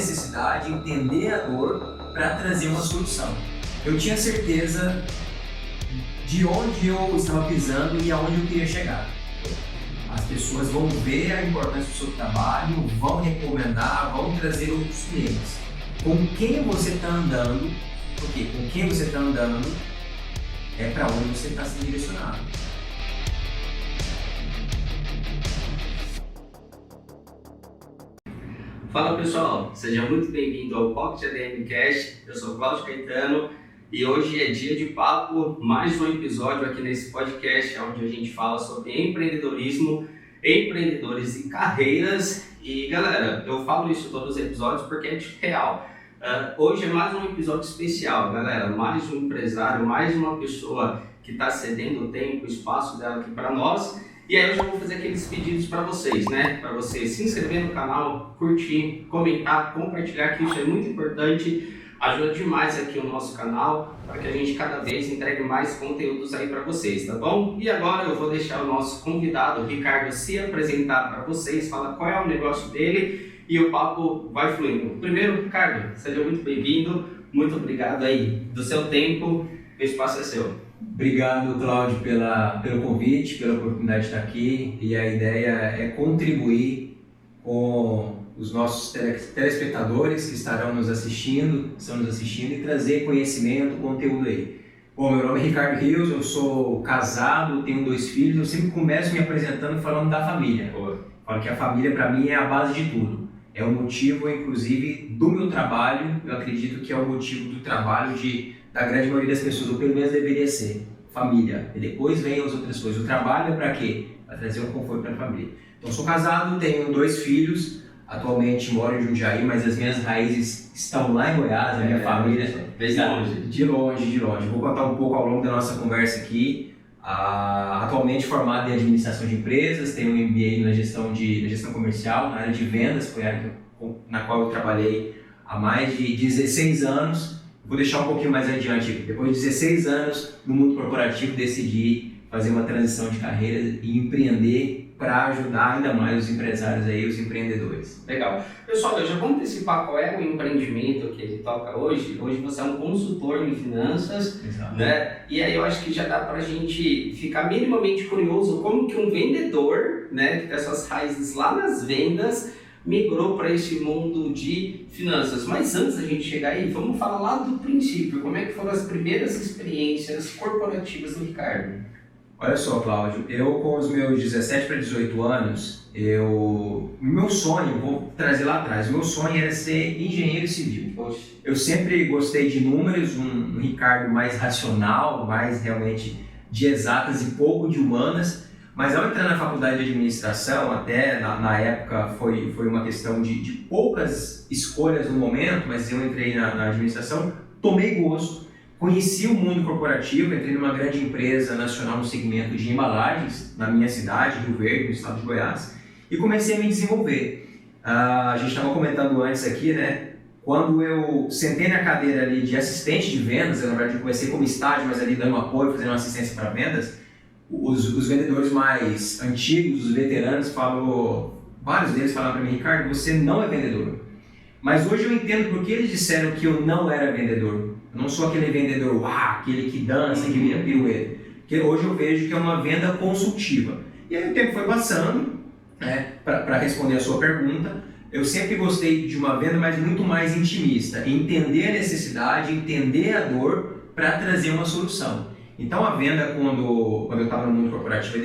necessidade, entender a dor para trazer uma solução. Eu tinha certeza de onde eu estava pisando e aonde eu queria chegar. As pessoas vão ver a importância do seu trabalho, vão recomendar, vão trazer outros clientes. Com quem você está andando, porque com quem você está andando é para onde você está se direcionado. Fala pessoal, seja muito bem-vindo ao Pocket ADM Cast. Eu sou Cláudio Caetano e hoje é dia de papo, mais um episódio aqui nesse podcast onde a gente fala sobre empreendedorismo, empreendedores e carreiras. E galera, eu falo isso em todos os episódios porque é real. Hoje é mais um episódio especial, galera, mais um empresário, mais uma pessoa que está cedendo o tempo, o espaço dela aqui para nós. E aí eu já vou fazer aqueles pedidos para vocês, né? Para você se inscrever no canal, curtir, comentar, compartilhar, que isso é muito importante. Ajuda demais aqui o nosso canal para que a gente cada vez entregue mais conteúdos aí para vocês, tá bom? E agora eu vou deixar o nosso convidado, Ricardo, se apresentar para vocês, falar qual é o negócio dele e o papo vai fluindo. Primeiro, Ricardo, seja muito bem-vindo, muito obrigado aí do seu tempo, o espaço é seu. Obrigado, Cláudio, pelo convite, pela oportunidade de estar aqui, e a ideia é contribuir com os nossos telespectadores que estão nos assistindo e trazer conhecimento, conteúdo aí. Bom, meu nome é Ricardo Rios, eu sou casado, tenho 2 filhos, eu sempre começo me apresentando falando da família. Falo que a família para mim é a base de tudo. É o motivo, inclusive, do meu trabalho, eu acredito que é o motivo do trabalho da grande maioria das pessoas, ou pelo menos deveria ser, família. E depois vem as outras coisas. O trabalho é para quê? Para trazer um conforto para a família. Então, sou casado, tenho 2 filhos, atualmente moro em Jundiaí, mas as minhas raízes estão lá em Goiás, a minha família está de longe. Vou contar um pouco ao longo da nossa conversa aqui. Atualmente formado em administração de empresas, tenho um MBA na gestão comercial, na área de vendas, foi a área na qual eu trabalhei há mais de 16 anos. Vou deixar um pouquinho mais adiante. Depois de 16 anos no mundo corporativo, decidi fazer uma transição de carreira e empreender para ajudar ainda mais os empresários aí, os empreendedores. Legal. Pessoal, eu já vou antecipar qual é o empreendimento que ele toca hoje. Hoje você é um consultor em finanças, né? E aí eu acho que já dá para a gente ficar minimamente curioso como que um vendedor, né, que tem essas raízes lá nas vendas, migrou para esse mundo de finanças. Mas antes da gente chegar aí, vamos falar lá do princípio. Como é que foram as primeiras experiências corporativas do Ricardo? Olha só, Cláudio, eu com os meus 17 para 18 anos, meu sonho, vou trazer lá atrás, meu sonho era ser engenheiro civil. Poxa. Eu sempre gostei de números, um Ricardo mais racional, mais realmente de exatas e pouco de humanas. Mas ao entrar na faculdade de administração, até na época foi uma questão de poucas escolhas no momento, mas eu entrei na administração, tomei gosto, conheci o mundo corporativo, entrei numa grande empresa nacional no segmento de embalagens, na minha cidade, Rio Verde, no estado de Goiás, e comecei a me desenvolver. A gente estava comentando antes aqui, né? Quando eu sentei na cadeira ali de assistente de vendas, na verdade eu comecei como estágio, mas ali dando apoio, fazendo assistência para vendas, os vendedores mais antigos, os veteranos, vários deles falaram para mim: Ricardo, você não é vendedor. Mas hoje eu entendo porque eles disseram que eu não era vendedor. Eu não sou aquele vendedor, aquele que dança, que vira pirueta. Porque hoje eu vejo que é uma venda consultiva. E aí o tempo foi passando, né, para responder a sua pergunta. Eu sempre gostei de uma venda, mas muito mais intimista. Entender a necessidade, entender a dor para trazer uma solução. Então a venda, quando eu estava no mundo corporativo,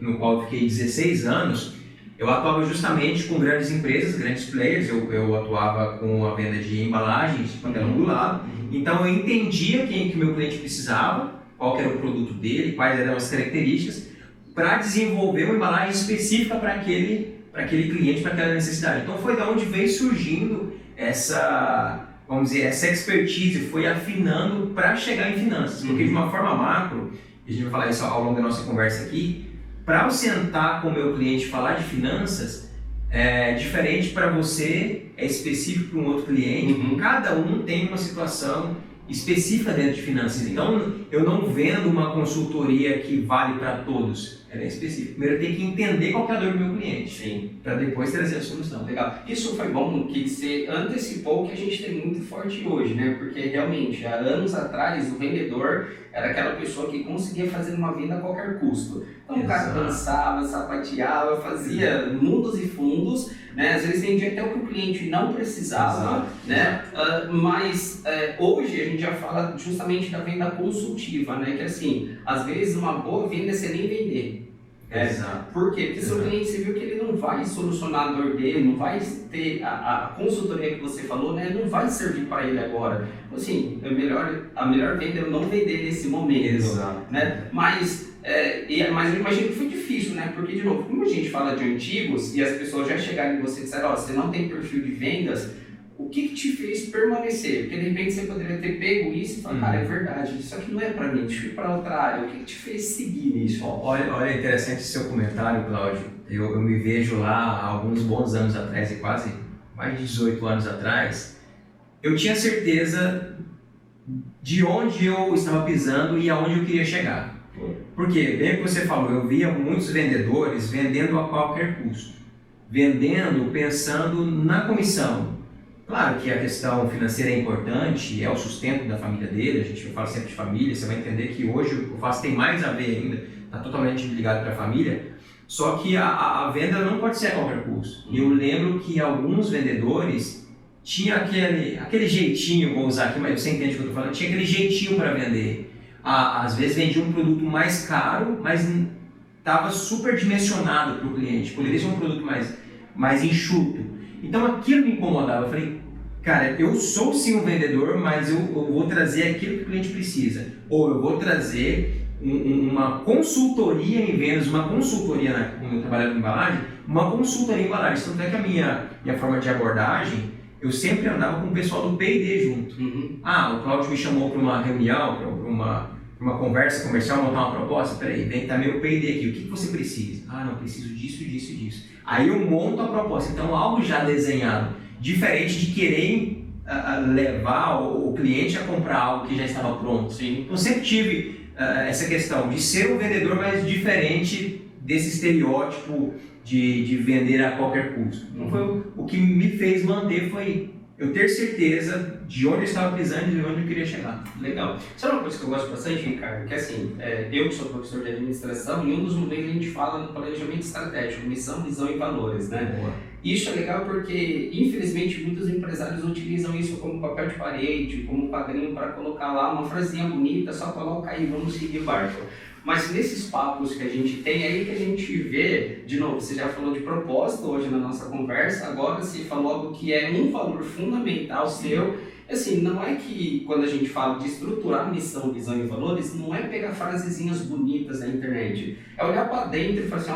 no qual eu fiquei 16 anos, eu atuava justamente com grandes empresas, grandes players. Eu atuava com a venda de embalagens, de papelão do lado. Então eu entendia quem que o meu cliente precisava, qual que era o produto dele, quais eram as características, para desenvolver uma embalagem específica para aquele cliente, para aquela necessidade. Então foi da onde veio surgindo essa expertise, foi afinando para chegar em finanças. Porque de uma forma macro, e a gente vai falar isso ao longo da nossa conversa aqui, para eu sentar com o meu cliente e falar de finanças, é diferente para você, é específico para um outro cliente. Cada um tem uma situação específica dentro de finanças. Então, eu não vendo uma consultoria que vale para todos. Ela é específica. Primeiro eu tenho que entender qual que é a dor do meu cliente. Sim. Para depois trazer a solução. Legal. Isso foi bom que você antecipou o que a gente tem muito forte hoje, né? Porque realmente, há anos atrás, o vendedor era aquela pessoa que conseguia fazer uma venda a qualquer custo. Então o cara dançava, sapateava, fazia mundos e fundos, né? Às vezes vendia até o que o cliente não precisava, né? Mas hoje a gente já fala justamente da venda consultiva, né? Que assim, às vezes uma boa venda é você nem vender. Exato. Por quê? Porque seu cliente, você viu que ele não vai solucionar a dor dele, não vai ter a consultoria que você falou, né? Não vai servir para ele agora. Assim, a melhor venda é eu não vender nesse momento. Exato. Né? Mas eu imagino que foi difícil, né? Porque, de novo, como a gente fala de antigos e as pessoas já chegaram em você e disseram, você não tem perfil de vendas, o que te fez permanecer? Porque de repente você poderia ter pego isso e falar, cara, é verdade, isso aqui não é para mim, deixa eu ir para outra área. O que te fez seguir nisso? Olha, interessante esse seu comentário, Cláudio. Eu me vejo lá há alguns bons anos atrás, quase mais de 18 anos atrás, eu tinha certeza de onde eu estava pisando e aonde eu queria chegar. Porque, bem o que você falou, eu via muitos vendedores vendendo a qualquer custo. Vendendo pensando na comissão. Claro que a questão financeira é importante, é o sustento da família dele, a gente fala sempre de família, você vai entender que hoje o que eu faço tem mais a ver ainda, está totalmente ligado para a família, só que a venda não pode ser a qualquer custo. Eu lembro que alguns vendedores tinham aquele jeitinho, vou usar aqui, mas você entende o que eu estou falando, tinha aquele jeitinho para vender. Às vezes vendia um produto mais caro, mas estava super dimensionado para o cliente, poderia ser um produto mais enxuto. Então aquilo me incomodava, eu falei, cara, eu sou sim um vendedor, mas eu vou trazer aquilo que o cliente precisa. Ou eu vou trazer uma consultoria em vendas, uma consultoria, como eu trabalho em embalagem, uma consultoria em embalagem. Tanto é que a minha forma de abordagem, eu sempre andava com o pessoal do P&D junto. O Cláudio me chamou para uma reunião, para uma conversa comercial, montar uma proposta. Peraí, vem tá meu P&D aqui, o que você precisa? Não, preciso disso, disso e disso. Aí eu monto a proposta, então algo já desenhado, diferente de querer levar o cliente a comprar algo que já estava pronto. Sim. Então sempre tive essa questão de ser um vendedor, mas diferente desse estereótipo de vender a qualquer custo. Então foi o que me fez manter, foi eu ter certeza de onde eu estava pisando e de onde eu queria chegar. Legal. Sabe uma coisa que eu gosto bastante, Ricardo? Que assim, eu que sou professor de administração, em um dos momentos a gente fala no planejamento estratégico, missão, visão e valores, né? Boa. Isso é legal porque, infelizmente, muitos empresários utilizam isso como papel de parede, como quadrinho para colocar lá uma frasinha bonita, só coloca aí, vamos seguir o barco. Mas nesses papos que a gente tem, é aí que a gente vê, de novo, você já falou de propósito hoje na nossa conversa, agora você falou algo que é um valor fundamental seu. Assim, não é que quando a gente fala de estruturar missão, visão e valores, não é pegar frasezinhas bonitas na internet. É olhar para dentro e falar assim,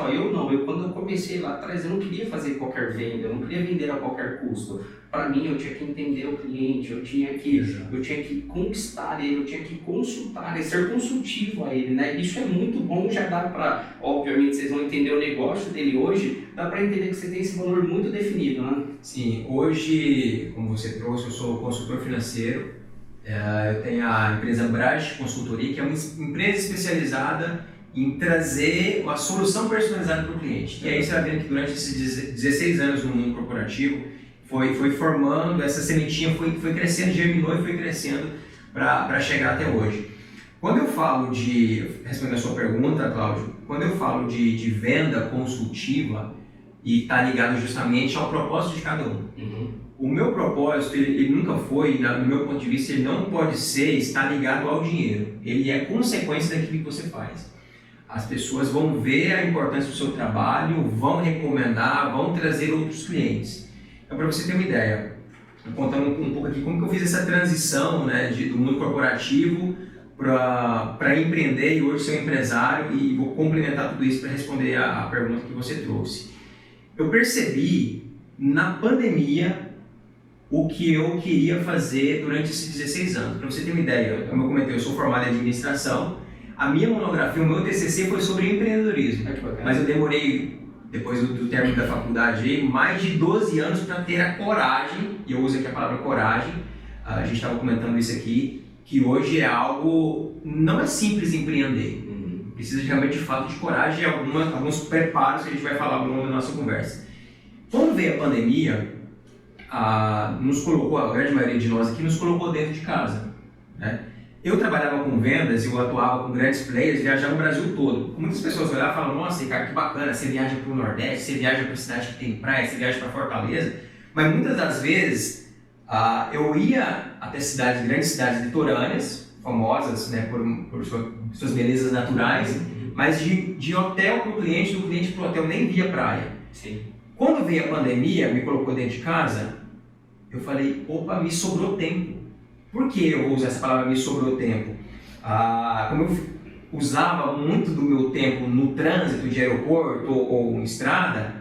quando eu comecei lá atrás, eu não queria fazer qualquer venda, eu não queria vender a qualquer custo. Para mim, eu tinha que entender o cliente, eu tinha que conquistar ele, eu tinha que consultar ele, ser consultivo a ele, né? Isso é muito bom, já dá para, obviamente, vocês vão entender o negócio dele hoje, dá para entender que você tem esse valor muito definido, né? Sim, hoje, como você trouxe, eu sou consultor financeiro, eu tenho a empresa Brage Consultoria, que é uma empresa especializada em trazer uma solução personalizada para o cliente. E aí você vai vendo que durante esses 16 anos no mundo corporativo, foi formando, essa sementinha foi crescendo, germinou e foi crescendo para chegar até hoje. Quando eu falo respondendo a sua pergunta, Cláudio, quando eu falo de venda consultiva, e está ligado justamente ao propósito de cada um. O meu propósito, ele nunca foi, no meu ponto de vista, ele não pode estar ligado ao dinheiro. Ele é consequência daquilo que você faz. As pessoas vão ver a importância do seu trabalho, vão recomendar, vão trazer outros clientes. Então, para você ter uma ideia, contando um pouco aqui como que eu fiz essa transição, né, do mundo corporativo para empreender e hoje ser um empresário, e vou complementar tudo isso para responder a pergunta que você trouxe. Eu percebi na pandemia o que eu queria fazer durante esses 16 anos. Para você ter uma ideia, como eu comentei, eu sou formado em administração, a minha monografia, o meu TCC foi sobre empreendedorismo, mas eu demorei, depois do término da faculdade, mais de 12 anos para ter a coragem, e eu uso aqui a palavra coragem, a gente estava comentando isso aqui, que hoje é algo, não é simples empreender. Precisa realmente de fato de coragem e alguns preparos que a gente vai falar ao longo da nossa conversa. Quando veio a pandemia, nos colocou, a grande maioria de nós aqui nos colocou dentro de casa, né? Eu trabalhava com vendas, eu atuava com grandes players, viajava no Brasil todo. Muitas pessoas olhavam e falavam, nossa, Ricardo, que bacana, você viaja para o Nordeste, você viaja para cidade que tem praia, você viaja para Fortaleza. Mas muitas das vezes eu ia até grandes cidades litorâneas, famosas, né, por suas belezas naturais, mas de hotel para o cliente, do cliente para o hotel, nem via praia. Sim. Quando veio a pandemia, me colocou dentro de casa, eu falei, opa, me sobrou tempo. Por que eu vou usar essa palavra, me sobrou tempo? Como eu usava muito do meu tempo no trânsito de aeroporto ou em estrada,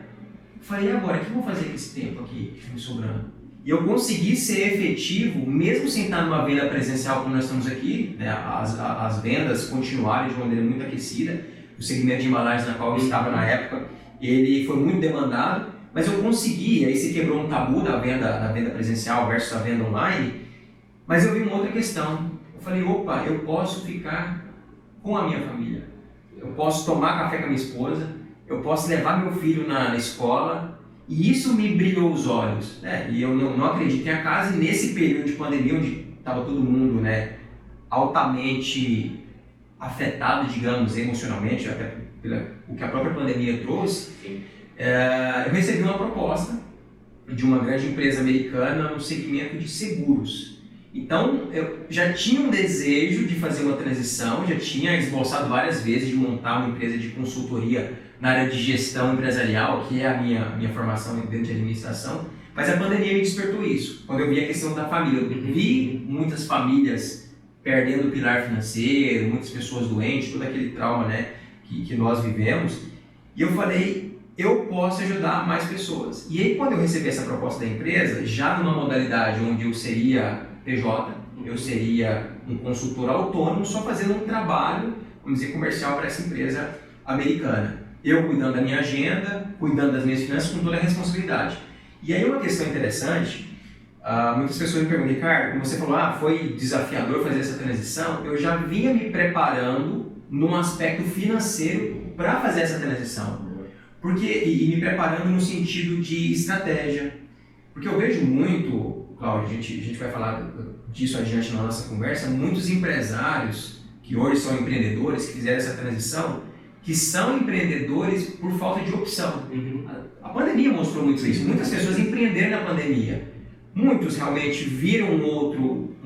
eu falei, e agora, o que eu vou fazer com esse tempo aqui que está me sobrando? E eu consegui ser efetivo, mesmo sem estar numa venda presencial como nós estamos aqui, né? As vendas continuaram de uma maneira muito aquecida, o segmento de embalagens na qual eu estava na época, ele foi muito demandado, mas eu consegui, aí se quebrou um tabu da venda presencial versus a venda online, mas eu vi uma outra questão. Eu falei, opa, eu posso ficar com a minha família. Eu posso tomar café com a minha esposa, eu posso levar meu filho na escola, e isso me brilhou os olhos, né? E eu não acredito em a casa, e nesse período de pandemia, onde estava todo mundo, né, altamente afetado, digamos, emocionalmente, até o que a própria pandemia trouxe, eu recebi uma proposta de uma grande empresa americana no segmento de seguros. Então, eu já tinha um desejo de fazer uma transição, já tinha esboçado várias vezes de montar uma empresa de consultoria na área de gestão empresarial, que é a minha formação dentro de administração, mas a pandemia me despertou isso. Quando eu vi a questão da família, eu vi muitas famílias perdendo o pilar financeiro, muitas pessoas doentes, todo aquele trauma, né, que nós vivemos, e eu falei, eu posso ajudar mais pessoas. E aí, quando eu recebi essa proposta da empresa, já numa modalidade onde eu seria PJ, eu seria um consultor autônomo, só fazendo um trabalho, vamos dizer, comercial para essa empresa americana. Eu cuidando da minha agenda, cuidando das minhas finanças, com toda a responsabilidade. E aí uma questão interessante, muitas pessoas me perguntam, Ricardo, como você falou, foi desafiador fazer essa transição, eu já vinha me preparando num aspecto financeiro para fazer essa transição. E me preparando no sentido de estratégia. Porque eu vejo muito, Cláudio, a gente vai falar disso adiante na nossa conversa, muitos empresários que hoje são empreendedores, que fizeram essa transição, que são empreendedores por falta de opção. A pandemia mostrou muito isso. Muitas pessoas empreenderam na pandemia. Muitos realmente viram um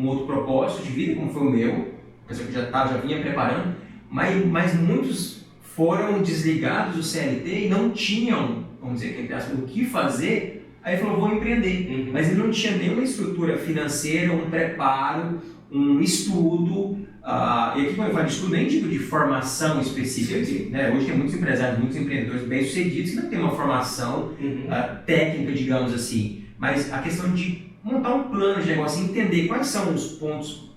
outro propósito de vida, como foi o meu, coisa que eu já vinha preparando, mas muitos foram desligados do CLT e não tinham, vamos dizer, entre aspas, o que fazer. Aí ele falou, vou empreender. Mas ele não tinha nenhuma estrutura financeira, um preparo, um estudo. E aqui quando eu falo de estudo, nem digo de formação específica. Né? Hoje tem muitos empresários, muitos empreendedores bem-sucedidos que não têm uma formação técnica, digamos assim. Mas a questão de montar um plano de negócio, entender quais são os pontos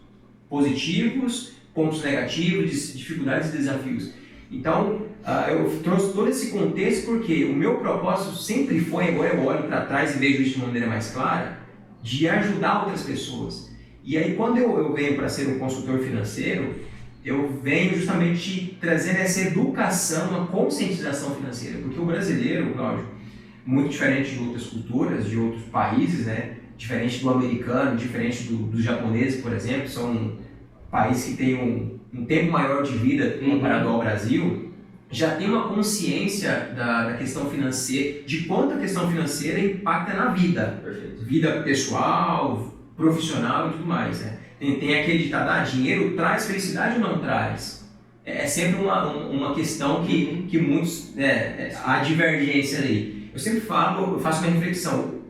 positivos, pontos negativos, dificuldades e desafios. Então, eu trouxe todo esse contexto porque o meu propósito sempre foi, agora eu olho para trás e vejo isso de uma maneira mais clara, de ajudar outras pessoas. E aí, quando eu venho para ser um consultor financeiro, eu venho justamente trazendo essa educação, uma conscientização financeira. Porque o brasileiro, Cláudio, muito diferente de outras culturas, de outros países, né? Diferente do americano, diferente dos japoneses, por exemplo, são países que têm um tempo maior de vida comparado ao Brasil, já tem uma consciência da questão financeira, de quanto a questão financeira impacta na vida. Perfeito. Vida pessoal, profissional e tudo mais. Né? Tem aquele ditado, dinheiro traz felicidade ou não traz? É sempre uma questão que muitos, há divergência ali. Eu sempre falo, eu faço uma reflexão,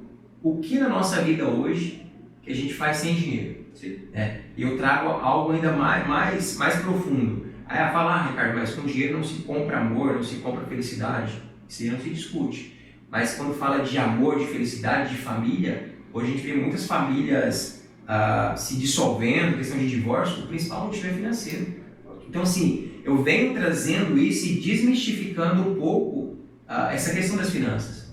o que na nossa vida hoje que a gente faz sem dinheiro? E eu trago algo ainda mais profundo. Aí ela fala, Ricardo, mas com dinheiro não se compra amor, não se compra felicidade. Isso aí não se discute. Mas quando fala de amor, de felicidade, de família, hoje a gente vê muitas famílias se dissolvendo, questão de divórcio, o principal motivo é financeiro. Então assim, eu venho trazendo isso e desmistificando um pouco essa questão das finanças.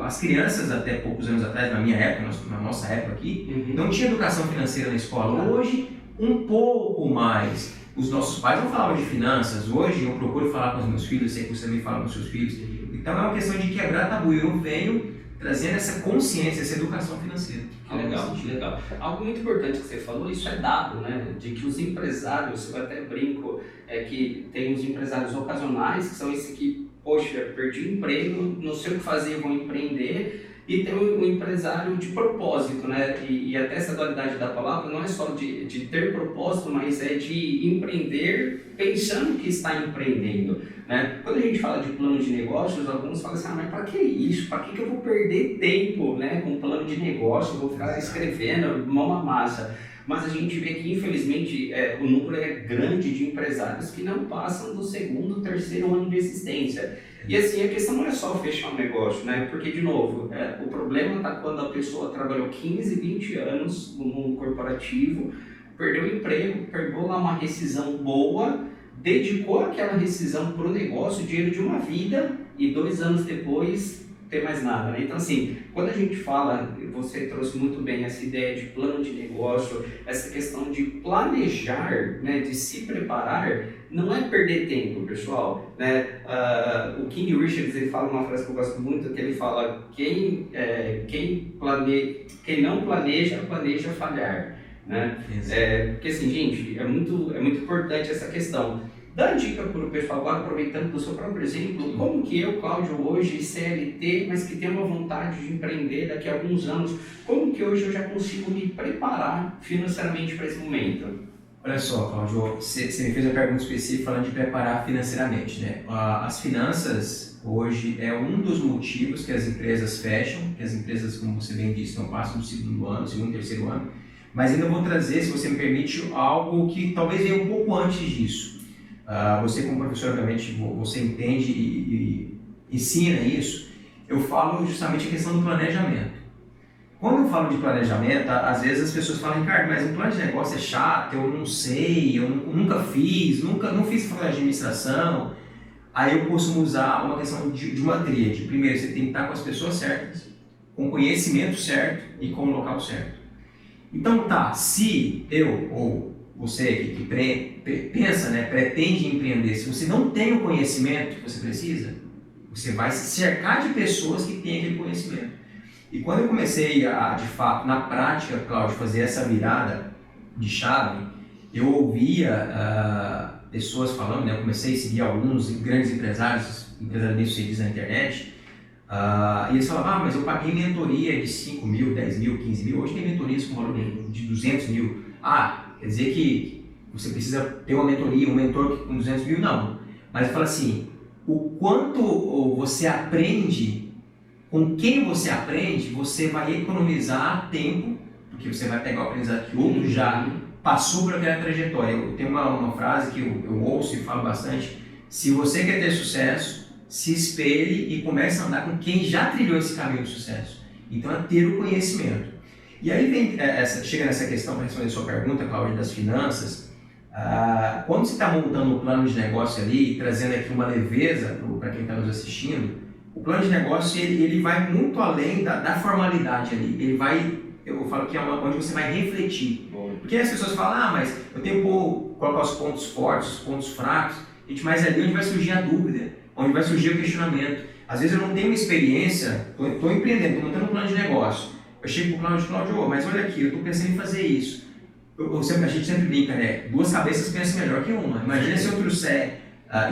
As crianças, até poucos anos atrás, na minha época, na nossa época aqui, não tinha educação financeira na escola. Hoje, um pouco mais. os nossos pais não falavam de finanças, hoje eu procuro falar com os meus filhos, sei que você também fala com os seus filhos, então é uma questão de quebrar tabu, eu venho trazendo essa consciência, essa educação financeira. Que legal. Algo muito importante que você falou, isso é dado, né? De que os empresários, eu até brinco, é que tem os empresários ocasionais, que são esses que, poxa, perdi o emprego, não sei o que fazer, vou empreender. E tem o empresário de propósito, né? E até essa dualidade da palavra não é só de ter propósito, mas é de empreender pensando que está empreendendo, né? Quando a gente fala de plano de negócios, alguns falam assim, mas para que isso? Para que eu vou perder tempo, né, com plano de negócio? Eu vou ficar escrevendo, mão à massa. Mas a gente vê que, infelizmente, o número é grande de empresários que não passam do segundo, terceiro ano de existência. E assim, a questão não é só fechar um negócio, né? Porque, de novo, o problema está quando a pessoa trabalhou 15, 20 anos no mundo corporativo, perdeu o emprego, pegou lá uma rescisão boa, dedicou aquela rescisão para o negócio, dinheiro de uma vida, e 2 anos depois tem mais nada, né? Então, assim, quando a gente fala, você trouxe muito bem essa ideia de plano de negócio, essa questão de planejar, né, de se preparar, não é perder tempo, pessoal, né? O King Richards, ele fala uma frase que eu gosto muito, que ele fala, quem não planeja, planeja falhar, né? Porque assim, gente, é muito importante essa questão. Dá dica para o pessoal, agora aproveitando do seu próprio exemplo, como que eu, Cláudio, hoje CLT, mas que tenho uma vontade de empreender daqui a alguns anos, como que hoje eu já consigo me preparar financeiramente para esse momento? Olha só, Cláudio, você me fez uma pergunta específica falando de preparar financeiramente, né? As finanças hoje é um dos motivos que as empresas fecham, que as empresas, como você bem disse, não passam do segundo ano, segundo, terceiro ano, mas ainda vou trazer, se você me permite, algo que talvez venha um pouco antes disso. Você como professor, obviamente, você entende e ensina isso. Eu falo justamente a questão do planejamento. Quando eu falo de planejamento, às vezes as pessoas falam, Ricardo, mas um plano de negócio é chato, eu não sei, eu nunca fiz, não fiz faculdade de administração. Aí eu costumo usar uma questão de uma tríade. Primeiro, você tem que estar com as pessoas certas, com o conhecimento certo e com o local certo. Então se eu ou você que pensa, né, pretende empreender, se você não tem o conhecimento que você precisa, você vai se cercar de pessoas que têm aquele conhecimento. E quando eu comecei a, de fato, na prática, Cláudio, fazer essa virada de chave, eu ouvia pessoas falando, né, eu comecei a seguir alguns grandes empresários bem sucedidos na internet, e eles falavam, mas eu paguei mentoria de 5 mil, 10 mil, 15 mil, hoje tem mentorias com valor de 200 mil. Quer dizer que você precisa ter uma mentoria, um mentor com 200 mil? Não. Mas eu falo assim, o quanto você aprende, com quem você aprende, você vai economizar tempo, porque você vai pegar o aprendizado que outro já passou por aquela trajetória. Eu tenho uma frase que eu ouço e falo bastante, se você quer ter sucesso, se espelhe e comece a andar com quem já trilhou esse caminho de sucesso. Então é ter o conhecimento. E aí chega nessa questão, para responder a sua pergunta, Cláudio, das finanças, quando você está montando um plano de negócio ali, trazendo aqui uma leveza para quem está nos assistindo, o plano de negócio ele vai muito além da formalidade ali, eu falo que é onde você vai refletir. Porque as pessoas falam, mas eu tenho que colocar os pontos fortes, os pontos fracos, mas ali onde vai surgir a dúvida, onde vai surgir o questionamento. Às vezes eu não tenho uma experiência, estou empreendendo, estou montando um plano de negócio. Eu chego para o Cláudio, mas olha aqui, eu estou pensando em fazer isso. A gente sempre brinca, né? 2 cabeças pensam melhor que uma. Imagina se eu trouxer,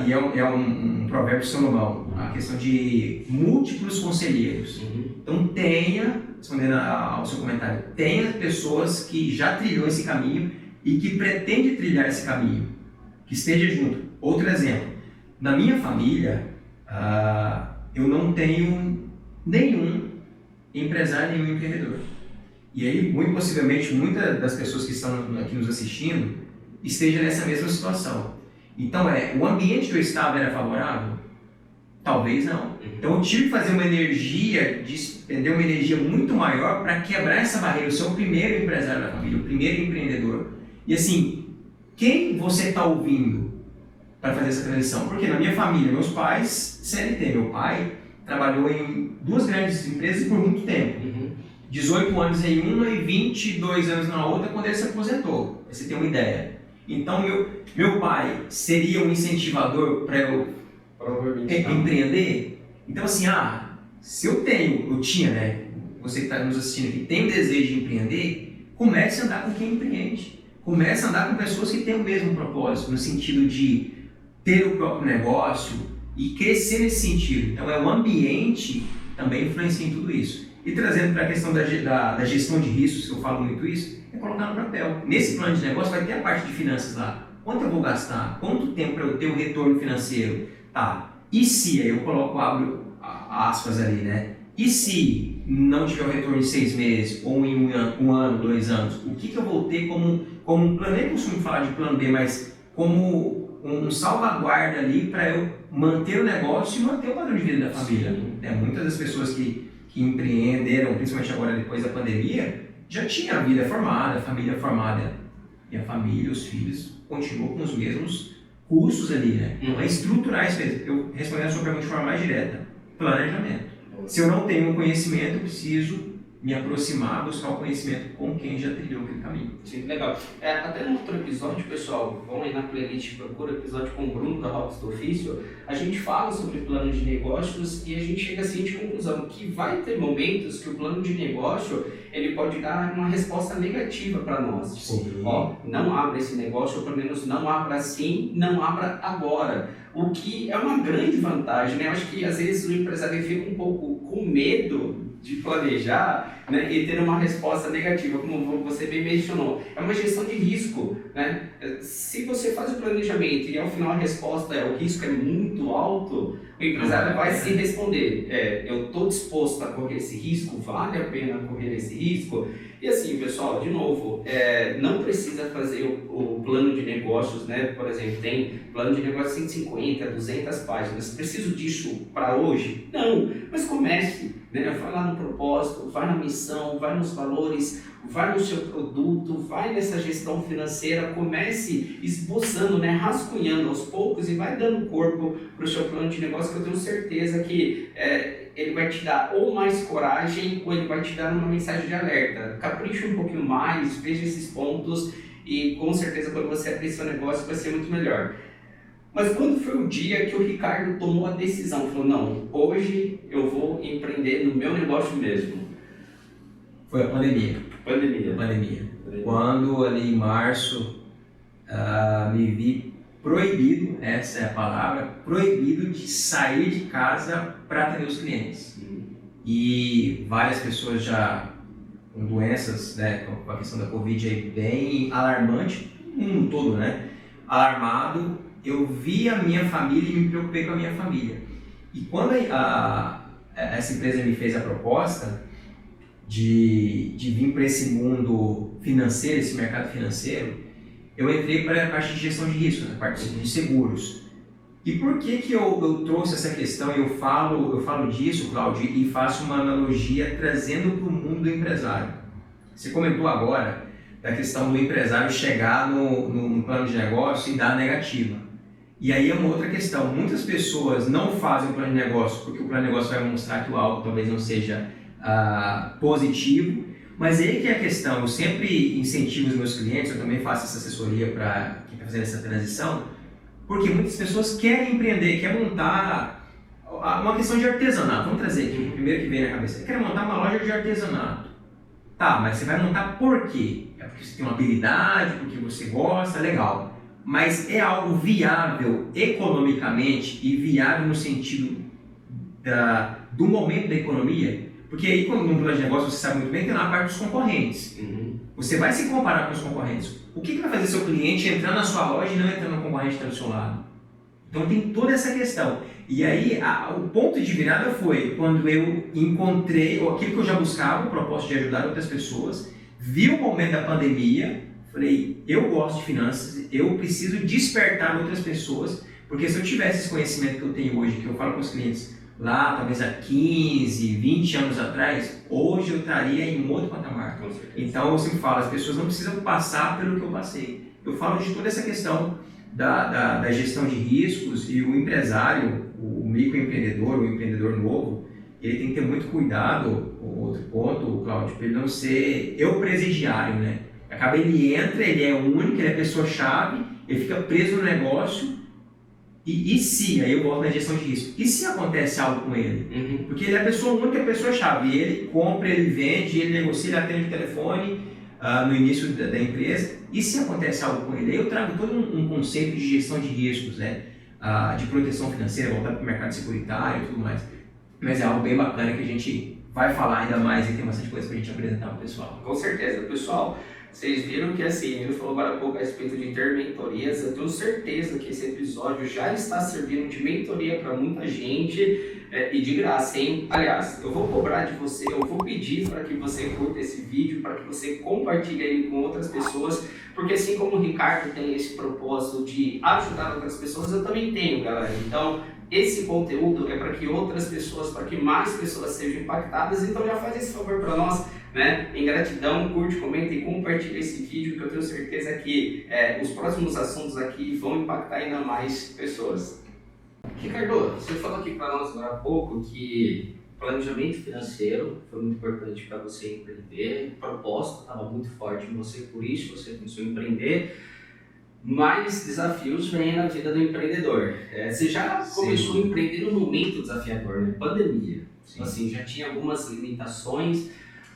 e é um provérbio de Salomão, a questão de múltiplos conselheiros. Então tenha, respondendo ao seu comentário, tenha pessoas que já trilhou esse caminho e que pretende trilhar esse caminho, que esteja junto. Outro exemplo, na minha família, eu não tenho nenhum empresário, nenhum empreendedor. E aí, muito possivelmente, muitas das pessoas que estão aqui nos assistindo estejam nessa mesma situação. Então, o ambiente que eu estava era favorável? Talvez não. Então, eu tive que fazer uma energia, despender uma energia muito maior para quebrar essa barreira. Eu sou o primeiro empresário da família, o primeiro empreendedor. E assim, quem você está ouvindo para fazer essa transição? Porque na minha família, meus pais, CLT, meu pai trabalhou em 2 grandes empresas por muito tempo. 18 anos em uma e 22 anos na outra quando ele se aposentou. Pra você ter uma ideia. Então, meu pai seria um incentivador para eu empreender? Então, assim, se eu tinha, né? Você que está nos assistindo aqui, tem o desejo de empreender, comece a andar com quem empreende. Comece a andar com pessoas que têm o mesmo propósito, no sentido de ter o próprio negócio e crescer nesse sentido. Então, o ambiente também influencia em tudo isso. E trazendo para a questão da gestão de riscos, que eu falo muito isso, é colocar no papel. Nesse plano de negócio vai ter a parte de finanças lá. Quanto eu vou gastar? Quanto tempo para eu ter um retorno financeiro? Tá. E se, aí eu abro aspas ali, né? E se não tiver o retorno em 6 meses, ou em um ano, 2 anos, o que eu vou ter como um plano? Nem costumo falar de plano B, mas como um salvaguarda ali para eu manter o negócio e manter o padrão de vida da família. Muitas das pessoas que empreenderam, principalmente agora depois da pandemia, já tinha a vida formada, a família formada. E a família, os filhos, continuam com os mesmos custos ali, né? Então é estruturar isso mesmo. Eu respondendo a sua pergunta de forma mais direta. Planejamento. Se eu não tenho um conhecimento, eu preciso me aproximar, buscar o conhecimento com quem já trilhou aquele caminho. Sim, legal. Até no outro episódio, pessoal, vão aí na playlist, procura o episódio com o Bruno da Rodas do Ofício, a gente fala sobre plano de negócios e a gente chega à seguinte conclusão, que vai ter momentos que o plano de negócio ele pode dar uma resposta negativa para nós. Tipo, não abra esse negócio, ou pelo menos não abra assim, não abra agora. O que é uma grande vantagem, né? Eu acho que às vezes o empresário fica um pouco com medo de planejar, né, e ter uma resposta negativa, como você bem mencionou. É uma gestão de risco, né? Se você faz o planejamento e ao final a resposta o risco é muito alto, o empresário vai se responder, eu estou disposto a correr esse risco, vale a pena correr esse risco? E assim, pessoal, de novo, não precisa fazer o plano de negócios, né? Por exemplo, tem plano de negócio 150, 200 páginas. Preciso disso para hoje? Não, mas comece, né? Vai lá no propósito, vai na missão, vai nos valores, vai no seu produto, vai nessa gestão financeira, comece esboçando, né? Rascunhando aos poucos e vai dando corpo para o seu plano de negócio, que eu tenho certeza que ele vai te dar ou mais coragem ou ele vai te dar uma mensagem de alerta. Capricha um pouquinho mais, veja esses pontos e com certeza quando você abrir seu negócio vai ser muito melhor. Mas quando foi o dia que o Ricardo tomou a decisão? Falou, não, hoje eu vou empreender no meu negócio mesmo. Foi a pandemia. Quando ali em março me vi proibido, essa é a palavra, proibido de sair de casa para atender os clientes. E várias pessoas já com doenças, né, com a questão da Covid aí bem alarmante, o mundo todo, né, alarmado, eu vi a minha família e me preocupei com a minha família. E quando essa empresa me fez a proposta de vir para esse mundo financeiro, esse mercado financeiro, eu entrei para a parte de gestão de risco, a parte de seguros. E por que eu trouxe essa questão e eu falo disso, Cláudio, e faço uma analogia trazendo para o mundo do empresário? Você comentou agora da questão do empresário chegar no plano de negócio e dar negativa. E aí é uma outra questão. Muitas pessoas não fazem o plano de negócio porque o plano de negócio vai mostrar que o algo talvez não seja positivo. Mas aí que é a questão. Eu sempre incentivo os meus clientes, eu também faço essa assessoria para quem está fazendo essa transição, porque muitas pessoas querem empreender, querem montar uma questão de artesanato. Vamos trazer aqui o primeiro que vem na cabeça. Quer montar uma loja de artesanato. Tá, mas você vai montar por quê? É porque você tem uma habilidade, porque você gosta, legal. Mas é algo viável economicamente e viável no sentido do momento da economia? Porque aí, quando no plano de negócio, você sabe muito bem que é na parte dos concorrentes. Você vai se comparar com os concorrentes. O que vai fazer seu cliente entrar na sua loja e não entrar no concorrente que está do seu lado? Então tem toda essa questão. E aí, o ponto de virada foi quando eu encontrei aquilo que eu já buscava, o propósito de ajudar outras pessoas, vi o momento da pandemia, falei, eu gosto de finanças, eu preciso despertar outras pessoas, porque se eu tivesse esse conhecimento que eu tenho hoje, que eu falo com os clientes lá, talvez há 15, 20 anos atrás, hoje eu estaria em um outro patamar. Então eu sempre falo, as pessoas não precisam passar pelo que eu passei. Eu falo de toda essa questão da gestão de riscos e o empresário, o microempreendedor, o empreendedor novo, ele tem que ter muito cuidado, outro ponto, Cláudio, para ele não ser presidiário, né? A Acaba ele entra, ele é único, ele é pessoa-chave, ele fica preso no negócio. E se, aí eu volto na gestão de risco, e se acontece algo com ele? Porque ele é a pessoa única, a pessoa-chave. Ele compra, ele vende, ele negocia, ele atende o telefone no início da empresa. E se acontece algo com ele? Aí eu trago todo um conceito de gestão de riscos, né? De proteção financeira, voltado para o mercado securitário e tudo mais. Mas é algo bem bacana que a gente vai falar ainda mais e tem bastante coisa para a gente apresentar para o pessoal. Com certeza, pessoal. Vocês viram que assim, ele falou agora há pouco a respeito de ter mentorias. Eu tenho certeza que esse episódio já está servindo de mentoria para muita gente e de graça, hein? Aliás, eu vou cobrar de você, eu vou pedir para que você curta esse vídeo, para que você compartilhe ele com outras pessoas, porque assim como o Ricardo tem esse propósito de ajudar outras pessoas, eu também tenho, galera. Então, esse conteúdo é para que outras pessoas, para que mais pessoas sejam impactadas, então já faz esse favor para nós, né? Em gratidão, curte, comenta e compartilha esse vídeo, que eu tenho certeza que os próximos assuntos aqui vão impactar ainda mais pessoas. Ricardo, você falou aqui para nós agora há pouco que planejamento financeiro foi muito importante para você empreender, o propósito estava muito forte em você, por isso você começou a empreender. Mais desafios vêm na vida do empreendedor. Você já começou a empreender num momento desafiador, né? Pandemia. Sim. Assim, já tinha algumas limitações.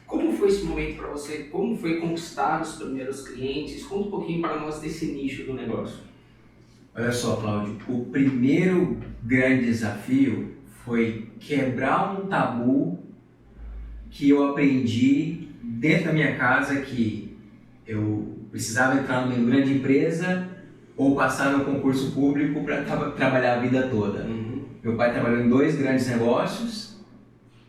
Como foi esse momento para você? Como foi conquistar os primeiros clientes? Conta um pouquinho para nós desse nicho do negócio. Olha só, Cláudio, o primeiro grande desafio foi quebrar um tabu que eu aprendi dentro da minha casa, que eu precisava entrar numa grande empresa ou passar no concurso público para trabalhar a vida toda. Meu pai trabalhou em 2 grandes negócios,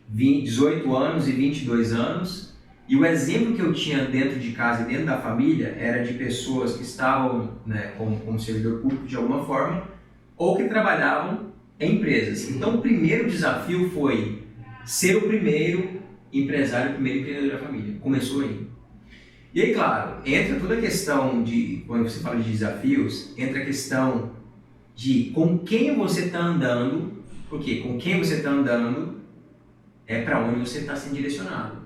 18 anos e 22 anos, e o exemplo que eu tinha dentro de casa e dentro da família era de pessoas que estavam, né, como servidor público de alguma forma, ou que trabalhavam em empresas. Então o primeiro desafio foi ser o primeiro empresário, o primeiro empreendedor da família. Começou aí. E aí, claro, entra toda a questão de, quando você fala de desafios, entra a questão de com quem você está andando, porque com quem você está andando é para onde você está sendo direcionado.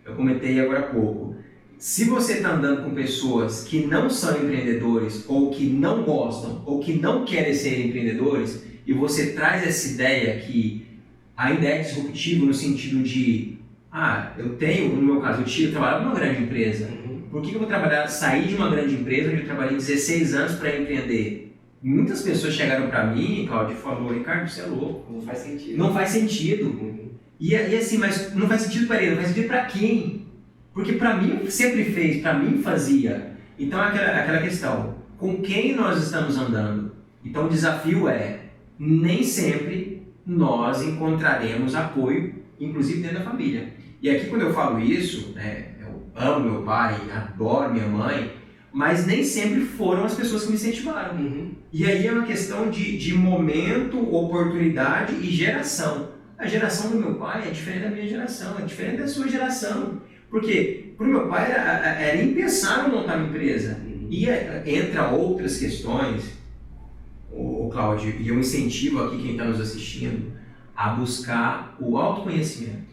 Eu comentei agora há pouco, se você está andando com pessoas que não são empreendedores, ou que não gostam, ou que não querem ser empreendedores, e você traz essa ideia que ainda é disruptivo no sentido de, eu tenho, no meu caso, eu trabalhava numa grande empresa, por que eu vou sair de uma grande empresa onde eu trabalhei 16 anos para empreender? Muitas pessoas chegaram para mim, Cláudio, e falaram, Ricardo, você é louco. Não faz sentido. Não faz sentido. E assim, mas não faz sentido para ele, não faz sentido para quem? Porque para mim sempre fez, para mim fazia. Então é aquela questão, com quem nós estamos andando? Então o desafio é, nem sempre nós encontraremos apoio, inclusive dentro da família. E aqui quando eu falo isso, né, eu amo meu pai, adoro minha mãe, mas nem sempre foram as pessoas que me incentivaram. E aí é uma questão de momento, oportunidade e geração. A geração do meu pai é diferente da minha geração, é diferente da sua geração. Porque para o meu pai era impensável montar uma empresa. E entra outras questões, Cláudio, e eu incentivo aqui quem está nos assistindo a buscar o autoconhecimento.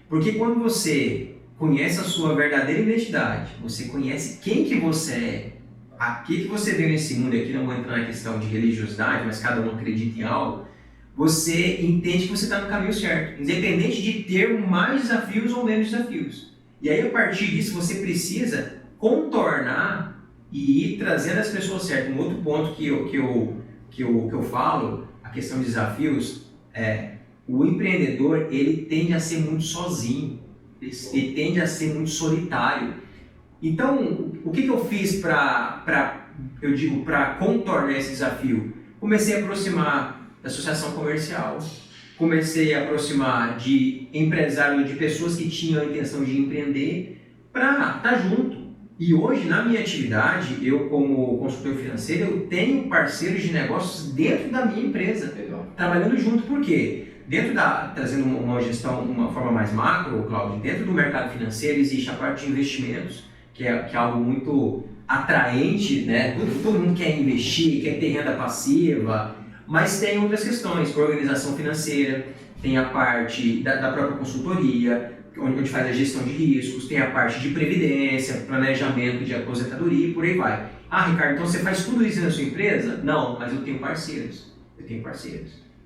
Porque quando você conhece a sua verdadeira identidade, você conhece quem que você é, a que você veio nesse mundo, e aqui não vou entrar na questão de religiosidade, mas cada um acredita em algo, você entende que você está no caminho certo, independente de ter mais desafios ou menos desafios. E aí, a partir disso, você precisa contornar e ir trazendo as pessoas certas. Um outro ponto que eu falo, a questão de desafios, o empreendedor, ele tende a ser muito sozinho, ele tende a ser muito solitário. Então, o que eu fiz para contornar esse desafio? Comecei a aproximar da associação comercial, comecei a aproximar de empresários, de pessoas que tinham a intenção de empreender, para estar junto. E hoje, na minha atividade, eu como consultor financeiro, eu tenho parceiros de negócios dentro da minha empresa, trabalhando junto. Por quê? Trazendo uma gestão, uma forma mais macro, Cláudio, dentro do mercado financeiro existe a parte de investimentos, que é algo muito atraente, né? Todo mundo quer investir, quer ter renda passiva, mas tem outras questões, organização financeira, tem a parte da própria consultoria, onde faz a gestão de riscos, tem a parte de previdência, planejamento de aposentadoria e por aí vai. Ah, Ricardo, então você faz tudo isso na sua empresa? Não, mas eu tenho parceiros.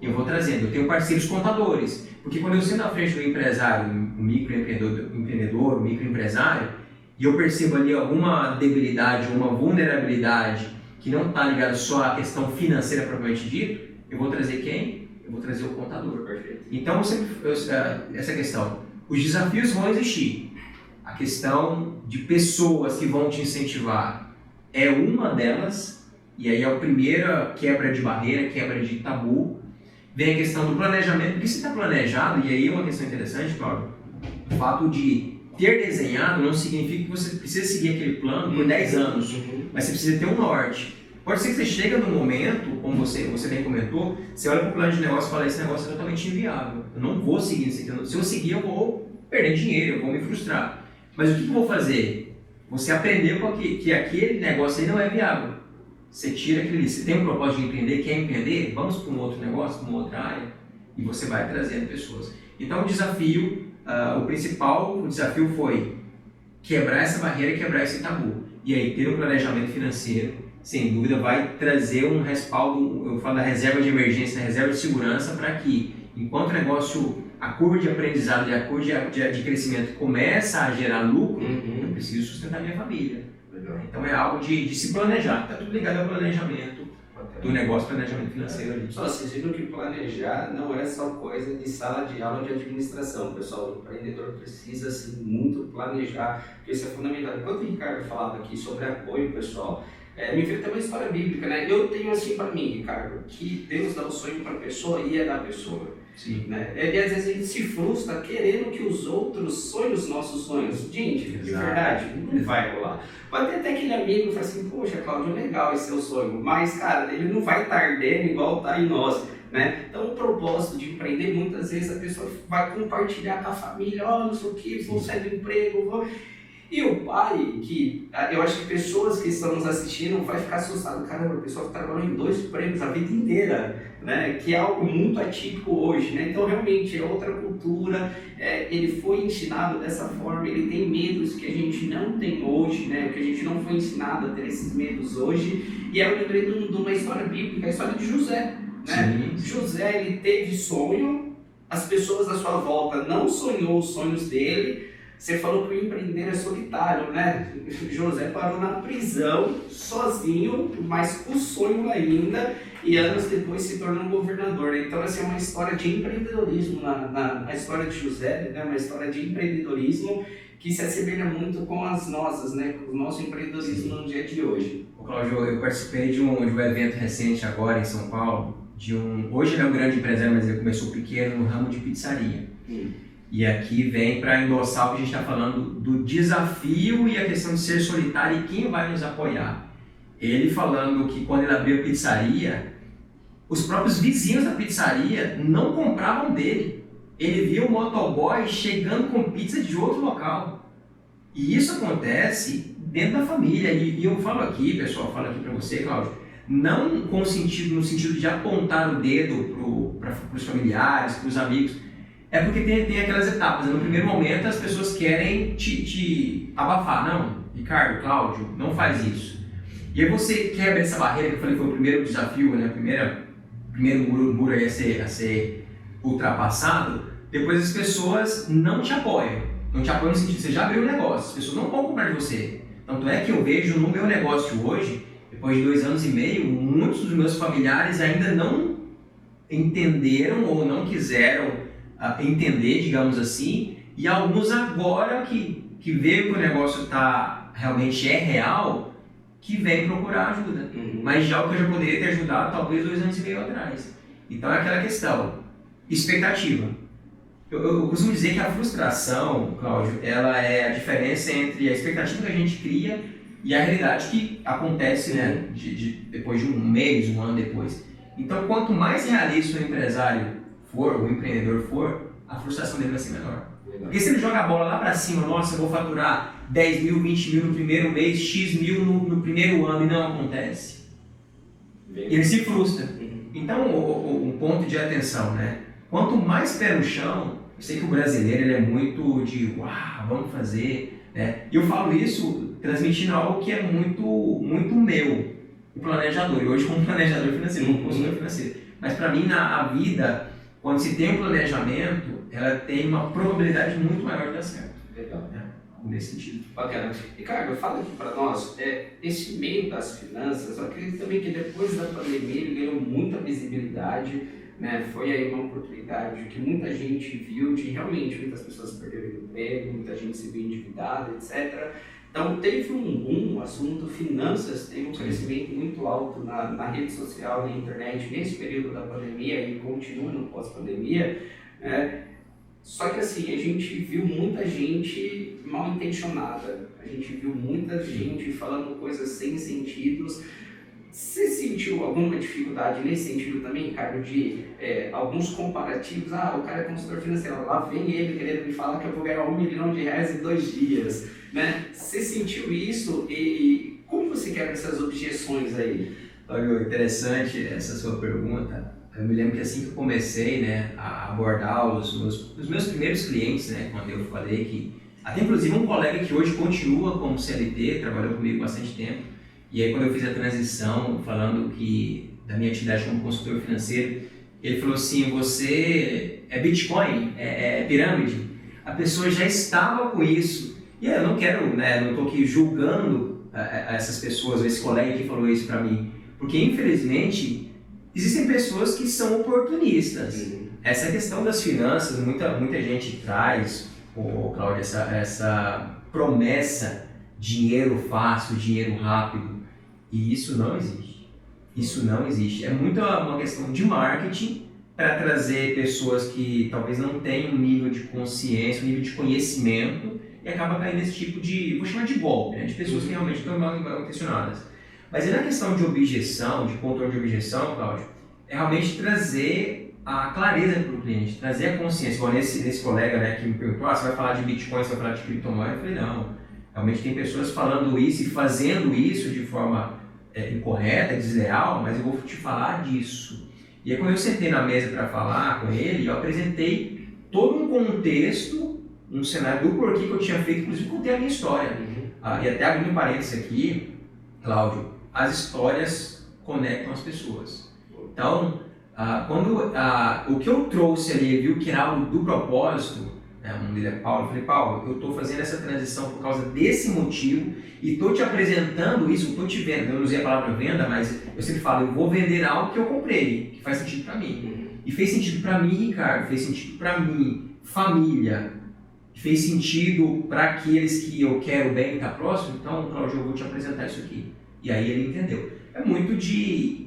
Eu vou trazendo, eu tenho parceiros contadores. Porque quando eu sento à frente do empresário, o microempreendedor, o microempresário, e eu percebo ali alguma debilidade, uma vulnerabilidade que não está ligada só à questão financeira propriamente dito, eu vou trazer quem? Eu vou trazer o contador. Perfeito. Então, essa questão, os desafios vão existir. A questão de pessoas que vão te incentivar é uma delas, e aí é a primeira quebra de barreira, quebra de tabu. Vem a questão do planejamento, porque se está planejado, e aí é uma questão interessante, Cláudio, o fato de ter desenhado não significa que você precisa seguir aquele plano por 10 anos, mas você precisa ter um norte. Pode ser que você chega num momento, como você bem comentou, você olha para o plano de negócio e fala, esse negócio é totalmente inviável, eu não vou seguir isso aqui, se eu seguir eu vou perder dinheiro, eu vou me frustrar. Mas o que eu vou fazer? Você aprendeu que aquele negócio aí não é viável. Você tira aquele, você tem um propósito de empreender, quer empreender? Vamos para um outro negócio, para uma outra área, e você vai trazendo pessoas. Então o desafio, o desafio foi quebrar essa barreira e quebrar esse tabu. E aí ter um planejamento financeiro, sem dúvida, vai trazer um respaldo, eu falo da reserva de emergência, da reserva de segurança, para que, enquanto o negócio, a curva de aprendizado e a curva de crescimento começa a gerar lucro, eu preciso sustentar minha família. Então é algo de se planejar, está tudo ligado ao planejamento do negócio, planejamento financeiro. Só vocês viram que planejar não é só coisa de sala de aula de administração, pessoal. O empreendedor precisa assim, muito planejar, porque isso é fundamental. Enquanto o Ricardo falava aqui sobre apoio, pessoal, me veio até uma história bíblica, né? Eu tenho assim para mim, Ricardo, que Deus dá o sonho para a pessoa e é da pessoa. Sim. Né? E às vezes a gente se frustra querendo que os outros sonhem os nossos sonhos. Gente, de verdade, não vai rolar. Pode ter até aquele amigo que fala assim, poxa, Cláudio, legal esse seu sonho, mas, cara, ele não vai estar ardendo igual está em nós. Né? Então, o propósito de empreender, muitas vezes a pessoa vai compartilhar com a família, não sei o que, vou sair do emprego, vou... E o pai, que eu acho que pessoas que estão nos assistindo vai ficar assustado, caramba, o pessoal trabalhou em 2 empregos a vida inteira, né? Que é algo muito atípico hoje, né? Então realmente é outra cultura, ele foi ensinado dessa forma, ele tem medos que a gente não tem hoje, né? Que a gente não foi ensinado a ter esses medos hoje, e eu lembrei de uma história bíblica, a história de José, né? Sim. José, ele teve sonho, as pessoas à sua volta não sonhou os sonhos dele. Você falou que o empreender é solitário, né? José parou na prisão, sozinho, mas com sonho ainda, e anos depois se tornou um governador. Então, essa é uma história de empreendedorismo, na história de José, né? Uma história de empreendedorismo que se assemelha muito com as nossas, né? Com o nosso empreendedorismo no dia de hoje. Cláudio, eu participei de um evento recente agora em São Paulo, hoje ele é um grande empresário, mas ele começou pequeno no ramo de pizzaria. E aqui vem para endossar o que a gente está falando do desafio e a questão de ser solitário e quem vai nos apoiar. Ele falando que quando ele abriu a pizzaria, os próprios vizinhos da pizzaria não compravam dele. Ele via o motoboy chegando com pizza de outro local. E isso acontece dentro da família. E eu falo aqui, pessoal, falo aqui para você, Cláudio, não no sentido de apontar o dedo para os familiares, para os amigos. É porque tem aquelas etapas, né? No primeiro momento as pessoas querem te abafar. Não, Ricardo, Cláudio, não faz isso. E aí você quebra essa barreira, que eu falei que foi o primeiro desafio, né? O primeiro muro a ser ultrapassado. Depois as pessoas não te apoiam. Não te apoiam no sentido de você já abriu o negócio, as pessoas não vão comprar de você. Tanto é que eu vejo no meu negócio hoje, depois de 2 anos e meio, muitos dos meus familiares ainda não entenderam ou não quiseram entender, digamos assim, e alguns agora que veem que o negócio realmente é real, que vem procurar ajuda. Mas já o que eu já poderia ter ajudado talvez 2 anos e meio atrás. Então é aquela questão, expectativa. Eu costumo dizer que a frustração, Cláudio, ela é a diferença entre a expectativa que a gente cria e a realidade que acontece, né, depois de 1 mês, 1 ano depois. Então quanto mais realista o empresário for, o empreendedor for, a frustração dele vai ser menor. Porque se ele joga a bola lá para cima, nossa, eu vou faturar 10 mil, 20 mil no primeiro mês, X mil no primeiro ano e não acontece, ele se frustra. Então, um ponto de atenção, né? Quanto mais pé no chão, sei que o brasileiro ele é muito de, uau, vamos fazer, né? E eu falo isso transmitindo algo que é muito meu, o planejador. E hoje como planejador financeiro, como consultor financeiro. Mas para mim, na vida, quando se tem um planejamento, ela tem uma probabilidade muito maior de dar certo. Legal. Nesse sentido. Bacana. Ricardo, fala aqui para nós, esse meio das finanças, eu acredito também que depois da pandemia ele ganhou muita visibilidade, né? Foi aí uma oportunidade que muita gente viu, de realmente muitas pessoas perderam o emprego, muita gente se viu endividada, etc. Então teve um boom, o assunto finanças teve um crescimento muito alto na rede social, na internet, nesse período da pandemia e continua no pós-pandemia, né? Só que assim, a gente viu muita gente mal intencionada, a gente viu muita gente falando coisas sem sentidos. Você sentiu alguma dificuldade nesse sentido também, Ricardo, de alguns comparativos? O cara é consultor financeiro, lá vem ele querendo me falar que eu vou ganhar R$1 milhão em 2 dias, né? Você sentiu isso e como você quebra essas objeções aí? Olha, interessante essa sua pergunta. Eu me lembro que assim que eu comecei, né, a abordar os meus primeiros clientes, né, quando eu falei que... Até inclusive um colega que hoje continua como CLT, trabalhou comigo bastante tempo, e aí quando eu fiz a transição, falando que da minha atividade como consultor financeiro, ele falou assim, você é Bitcoin, é pirâmide? A pessoa já estava com isso. E eu não quero, né, não estou aqui julgando essas pessoas, esse colega que falou isso para mim, porque infelizmente... Existem pessoas que são oportunistas. Essa questão das finanças, muita gente traz, Cláudio, essa promessa, dinheiro fácil, dinheiro rápido, e isso não existe. Isso não existe. É muito uma questão de marketing para trazer pessoas que talvez não tenham um nível de consciência, um nível de conhecimento, e acaba caindo nesse tipo de, vou chamar de golpe, né? De pessoas que realmente estão mal intencionadas. Mas na questão de objeção, de controle de objeção, Cláudio, é realmente trazer a clareza para o cliente, trazer a consciência. Igual nesse colega, né, que me perguntou, você vai falar de Bitcoin, você vai falar de criptomoeda? Eu falei, não. Realmente tem pessoas falando isso e fazendo isso de forma incorreta, desleal, mas eu vou te falar disso. E aí quando eu sentei na mesa para falar com ele, eu apresentei todo um contexto, um cenário do porquê que eu tinha feito, inclusive contei a minha história. E até abrindo um parênteses aqui, Cláudio, as histórias conectam as pessoas. Então, o que eu trouxe ali, viu que era algo do propósito, né, o nome dele é Paulo, eu falei, Paulo, eu estou fazendo essa transição por causa desse motivo e estou te apresentando isso, estou te vendo, eu não usei a palavra venda, mas eu sempre falo, eu vou vender algo que eu comprei, que faz sentido para mim. E fez sentido para mim, Ricardo, fez sentido para mim, família, fez sentido para aqueles que eu quero bem estar próximo, então, Cláudio, eu vou te apresentar isso aqui. E aí ele entendeu. É muito de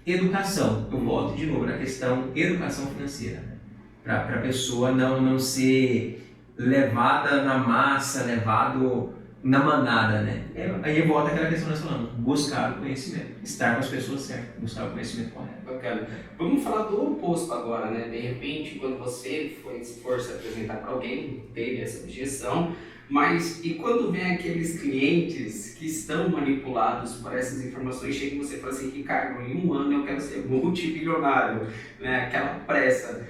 educação. Eu volto de novo na questão educação financeira. Né? Para a pessoa não ser levada na massa, levado na manada. Né? Aí eu volto àquela questão que nós falamos. Buscar o conhecimento. Estar com as pessoas certas. Buscar o conhecimento correto. Bacana. Vamos falar do oposto agora, né? De repente, quando você for se apresentar para alguém, teve essa objeção, mas e quando vem aqueles clientes que estão manipulados por essas informações, chega e você fala assim, Ricardo, em 1 ano eu quero ser multibilionário, né? Aquela pressa.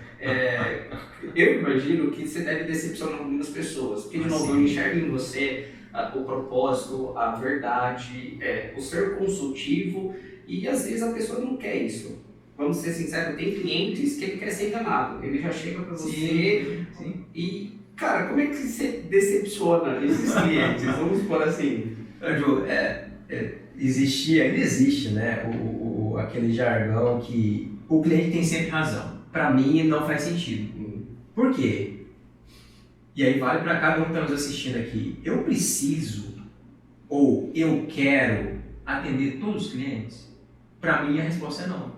Eu imagino que você deve decepcionar algumas pessoas, porque de novo eu enxergo em você o propósito, a verdade, o ser consultivo, e às vezes a pessoa não quer isso. Vamos ser sinceros, tem clientes que ele quer ser enganado, ele já chega para você e... Cara, como é que você decepciona esses clientes? Vamos por assim. Ju, ainda existe, né? Aquele jargão que o cliente tem sempre razão. Para mim, não faz sentido. Por quê? E aí vale para cada um que está nos assistindo aqui. Eu preciso ou eu quero atender todos os clientes? Para mim, a resposta é não.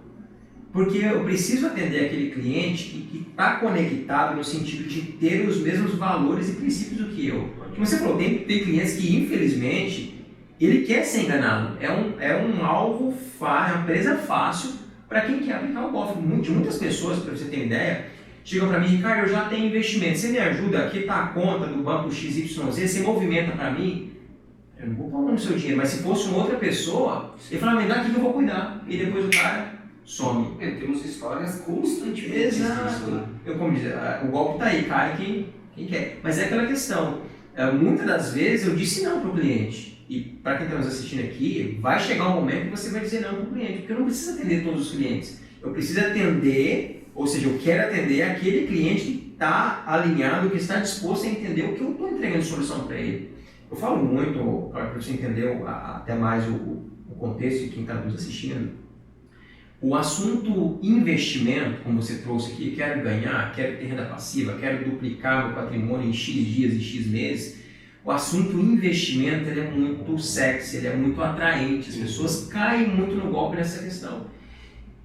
Porque eu preciso atender aquele cliente que está conectado no sentido de ter os mesmos valores e princípios do que eu. Como você falou, tem clientes que, infelizmente, ele quer ser enganado. É um alvo fácil, é uma presa fácil para quem quer aplicar o golpe. Muitas pessoas, para você ter ideia, chegam para mim, Ricardo, eu já tenho investimento, você me ajuda, aqui está a conta do banco XYZ, você movimenta para mim? Eu não vou pôr no seu dinheiro, mas se fosse uma outra pessoa, ele fala, me dá aqui que eu vou cuidar. E depois o cara some. Temos histórias constantemente. Exato. Disso, né? Como dizer, o golpe tá aí, cai quem quer. Mas é aquela questão. Muitas das vezes eu disse não para o cliente. E para quem está nos assistindo aqui, vai chegar um momento que você vai dizer não para o cliente, porque eu não preciso atender todos os clientes. Eu preciso atender, ou seja, eu quero atender aquele cliente que está alinhado, que está disposto a entender o que eu estou entregando de solução para ele. Eu falo muito, para você entender até mais o contexto de quem está nos assistindo. O assunto investimento, como você trouxe aqui, quero ganhar, quero ter renda passiva, quero duplicar meu patrimônio em X dias e X meses. O assunto investimento ele é muito sexy, ele é muito atraente, as pessoas caem muito no golpe nessa questão.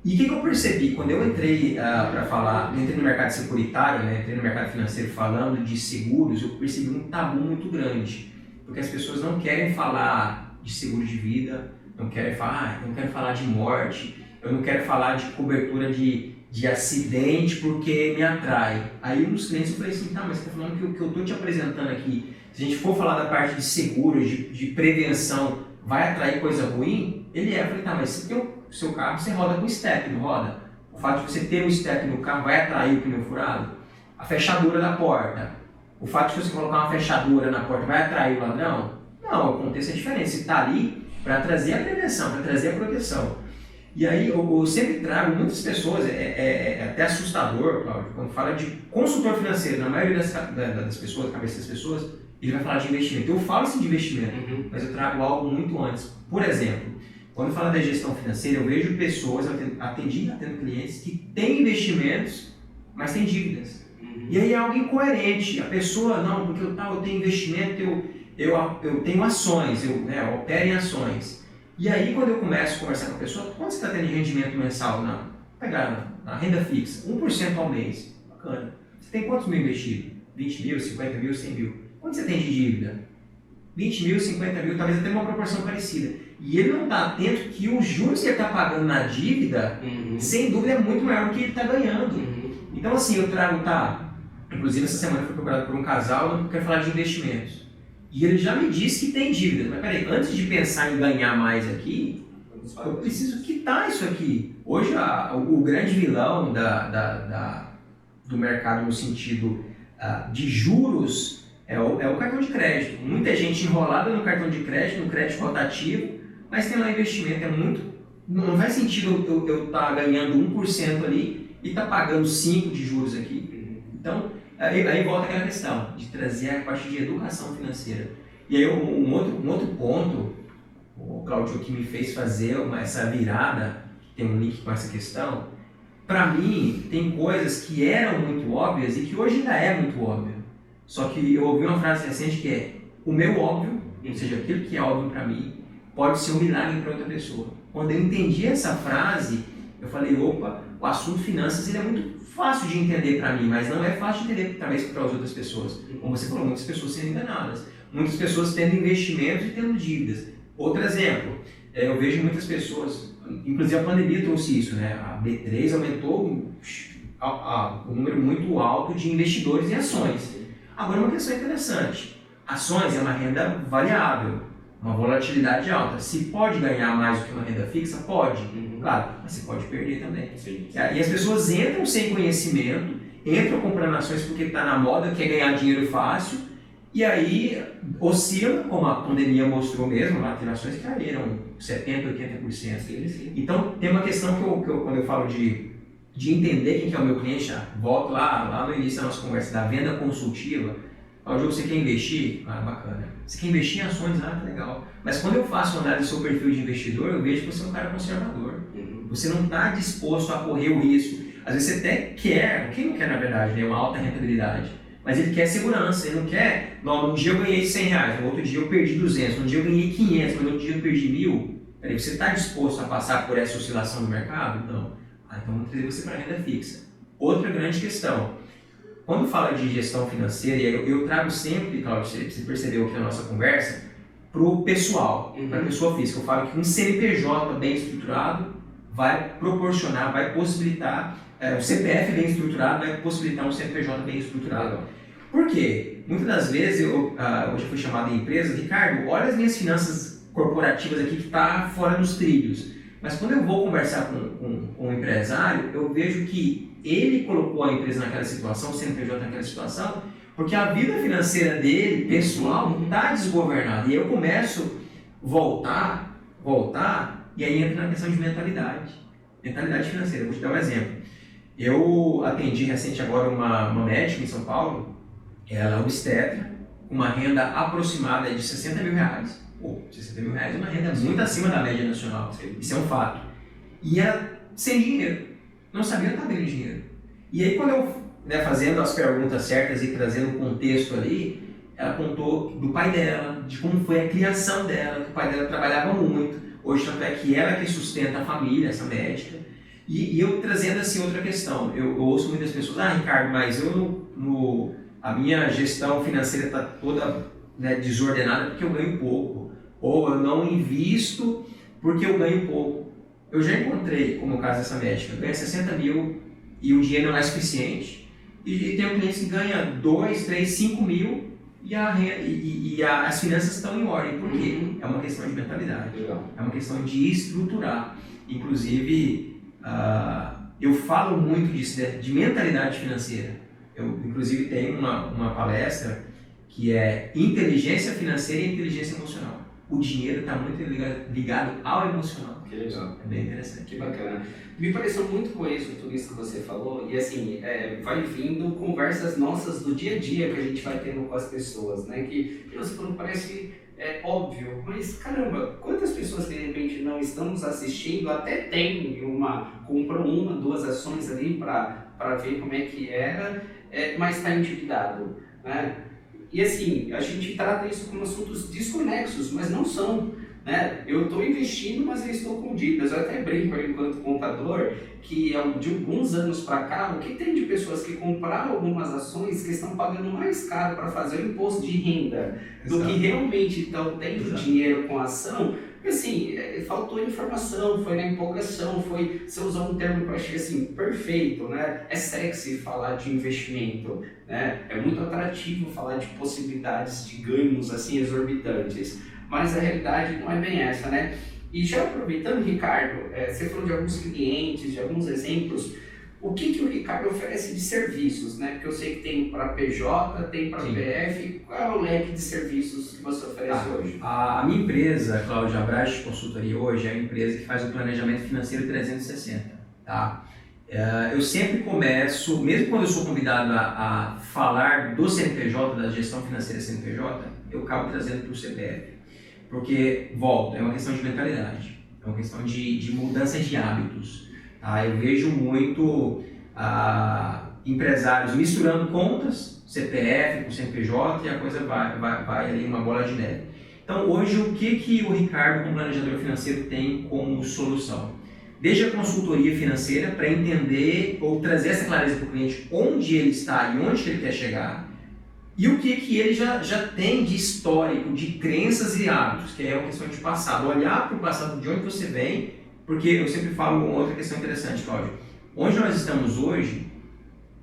E o que eu percebi? Quando eu entrei entrei no mercado securitário, né, entrei no mercado financeiro falando de seguros, eu percebi um tabu muito grande. Porque as pessoas não querem falar de seguro de vida, não querem falar, eu não quero falar de morte, eu não quero falar de cobertura de acidente porque me atrai. Aí um dos clientes eu falei assim, tá, mas você está falando que o que eu estou te apresentando aqui, se a gente for falar da parte de seguros, de prevenção, vai atrair coisa ruim? Ele eu falei, tá, mas se tem o seu carro, você roda com step, não roda? O fato de você ter um step no carro vai atrair o pneu furado? A fechadura da porta, o fato de você colocar uma fechadura na porta vai atrair o ladrão? Não, o contexto é diferente, você está ali para trazer a prevenção, para trazer a proteção. E aí eu sempre trago muitas pessoas, é até assustador, Cláudio, quando fala de consultor financeiro, na maioria das pessoas, da cabeça das pessoas, ele vai falar de investimento. Eu falo sim de investimento, mas eu trago algo muito antes. Por exemplo, quando fala da gestão financeira, eu vejo pessoas, atendo clientes que têm investimentos, mas têm dívidas. E aí é algo incoerente. A pessoa, não, porque eu tenho investimento, eu tenho ações, eu opero em ações. E aí, quando eu começo a conversar com a pessoa, quanto você está tendo de rendimento mensal na renda fixa? 1% ao mês. Bacana. Você tem quantos mil investido? 20 mil, 50 mil, 100 mil. Quanto você tem de dívida? 20 mil, 50 mil, talvez até uma proporção parecida. E ele não está atento que os juros que ele está pagando na dívida, sem dúvida, é muito maior do que ele está ganhando. Então, assim, eu trago, inclusive essa semana eu fui procurado por um casal, eu quero falar de investimentos. E ele já me disse que tem dívida. Mas peraí, antes de pensar em ganhar mais aqui, eu preciso quitar isso aqui. Hoje o grande vilão do mercado no sentido de juros é o cartão de crédito. Muita gente enrolada no cartão de crédito, no crédito rotativo, mas tem lá investimento. Não faz sentido eu estar ganhando 1% ali e estar pagando 5% de juros aqui. Então, aí volta aquela questão de trazer a parte de educação financeira. E aí um outro ponto, o Cláudio, que me fez fazer essa virada, que tem um link com essa questão, para mim tem coisas que eram muito óbvias e que hoje ainda é muito óbvio. Só que eu ouvi uma frase recente que é: o meu óbvio, ou seja, aquilo que é óbvio para mim, pode ser um milagre para outra pessoa. Quando eu entendi essa frase, eu falei, opa, o assunto finanças ele é muito fácil de entender para mim, mas não é fácil de entender talvez para as outras pessoas. Como você falou, muitas pessoas sendo enganadas, muitas pessoas tendo investimentos e tendo dívidas. Outro exemplo, eu vejo muitas pessoas, inclusive a pandemia trouxe isso, né? A B3 aumentou um número muito alto de investidores em ações. Agora, uma questão interessante, ações é uma renda variável, uma volatilidade alta. Se pode ganhar mais do que uma renda fixa? Pode, claro, mas você pode perder também. Sim. E as pessoas entram sem conhecimento, entram comprando ações porque está na moda, quer ganhar dinheiro fácil, e aí oscila, como a pandemia mostrou mesmo, lá tem ações que caíram 70%, 80%. Então, tem uma questão que quando eu falo de entender quem que é o meu cliente, volto lá no início da nossa conversa, da venda consultiva. Hoje você quer investir? Bacana. Você quer investir em ações? Que legal. Mas quando eu faço uma análise do seu perfil de investidor, eu vejo que você é um cara conservador. Você não está disposto a correr o risco. Às vezes você até quer, quem não quer na verdade, né, uma alta rentabilidade, mas ele quer segurança, ele não quer, num dia eu ganhei R$100, no outro dia eu perdi 200, no dia eu ganhei 500, no outro dia eu perdi 1.000. Peraí, você está disposto a passar por essa oscilação do mercado? Então vamos trazer você para a renda fixa. Outra grande questão, quando fala de gestão financeira, eu trago sempre, Cláudio, você percebeu aqui na nossa conversa, para o pessoal, para a pessoa física. Eu falo que um CNPJ bem estruturado vai proporcionar, vai possibilitar, o CPF bem estruturado vai possibilitar um CNPJ bem estruturado. Por quê? Muitas das vezes, hoje eu fui chamado em empresa, Ricardo, olha as minhas finanças corporativas aqui que está fora dos trilhos. Mas quando eu vou conversar com um empresário, eu vejo que ele colocou a empresa naquela situação, o CNPJ naquela situação, porque a vida financeira dele, pessoal, está desgovernada. E eu começo a voltar, e aí entra na questão de mentalidade financeira. Vou te dar um exemplo. Eu atendi recente agora uma médica em São Paulo, ela é obstetra, com uma renda aproximada de R$60 mil. Pô, R$60 mil é uma renda muito acima da média nacional, isso é um fato. E ela sem dinheiro, não sabia onde estava o dinheiro. E aí quando eu, fazendo as perguntas certas e trazendo o contexto ali, ela contou do pai dela, de como foi a criação dela, que o pai dela trabalhava muito, hoje tanto é que ela que sustenta a família, essa médica. E eu trazendo assim outra questão, eu ouço muitas pessoas, Ricardo, mas a minha gestão financeira está toda desordenada porque eu ganho pouco, ou eu não invisto porque eu ganho pouco. Eu já encontrei, como o caso dessa médica, ganha 60 mil e o dinheiro não é suficiente, e tem um cliente que ganha 2, 3, 5 mil e as finanças estão em ordem. Por quê? É uma questão de mentalidade, é uma questão de estruturar. Inclusive, eu falo muito disso, de mentalidade financeira. Eu, inclusive, tenho uma palestra que é inteligência financeira e inteligência emocional. O dinheiro está muito ligado ao emocional. Que legal. É bem interessante. Que bacana. Me pareceu muito coeso tudo isso que você falou, e assim, vai vindo conversas nossas do dia a dia que a gente vai tendo com as pessoas, né? Que você falou, parece óbvio, mas caramba, quantas pessoas que de repente não estamos assistindo até compram 1, 2 ações ali para ver como é que era, mas está endividado, né? E assim, a gente trata isso como assuntos desconexos, mas não são, né? Eu estou investindo, mas eu estou com dívidas. Eu até brinco enquanto contador que de alguns anos para cá, o que tem de pessoas que compraram algumas ações que estão pagando mais caro para fazer o imposto de renda do que realmente estão tendo dinheiro com a ação. Assim, faltou informação, foi na empolgação, você usou um termo que eu achei assim, perfeito, né? É sexy falar de investimento, né? É muito atrativo falar de possibilidades de ganhos assim exorbitantes, mas a realidade não é bem essa, né? E já aproveitando, Ricardo, você falou de alguns clientes, de alguns exemplos, o que o Ricardo oferece de serviços, né? Porque eu sei que tem para PJ, tem para PF, qual é o leque de serviços que você oferece hoje? A minha empresa, Cláudia Abrache Consultoria, hoje é a empresa que faz o planejamento financeiro 360, tá? Eu sempre começo, mesmo quando eu sou convidado a falar do CNPJ, da gestão financeira CNPJ, eu acabo trazendo para o CPF, porque, é uma questão de mentalidade, é uma questão de mudança de hábitos. Eu vejo muito empresários misturando contas, CPF com CNPJ, e a coisa vai ali uma bola de neve. Então hoje o que o Ricardo, como planejador financeiro, tem como solução? Desde a consultoria financeira para entender ou trazer essa clareza para o cliente onde ele está e onde ele quer chegar, e o que ele já tem de histórico, de crenças e hábitos, que é uma questão de passado. Olhar para o passado, de onde você vem, porque eu sempre falo uma outra questão interessante, Cláudio. Onde nós estamos hoje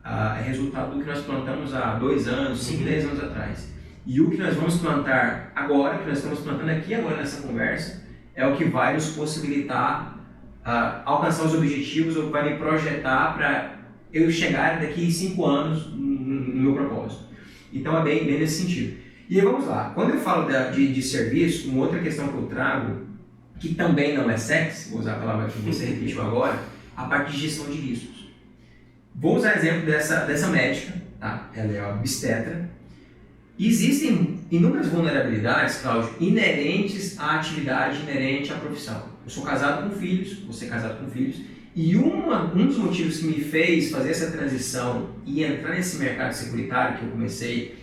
é resultado do que nós plantamos há 2 anos, 5, 10 anos atrás. E o que nós vamos plantar agora, que nós estamos plantando aqui agora nessa conversa, é o que vai nos possibilitar alcançar os objetivos ou vai me projetar para eu chegar daqui 5 anos no meu propósito. Então é bem nesse sentido. E aí vamos lá. Quando eu falo de serviço, uma outra questão que eu trago, que também não é sexy, vou usar a palavra que você repetiu agora, a parte de gestão de riscos. Vou usar o exemplo dessa médica, tá? Ela é obstetra. Existem inúmeras vulnerabilidades, Cláudio, inerentes à atividade, inerente à profissão. Eu sou casado com filhos, você é casado com filhos, e um dos motivos que me fez fazer essa transição e entrar nesse mercado securitário, que eu comecei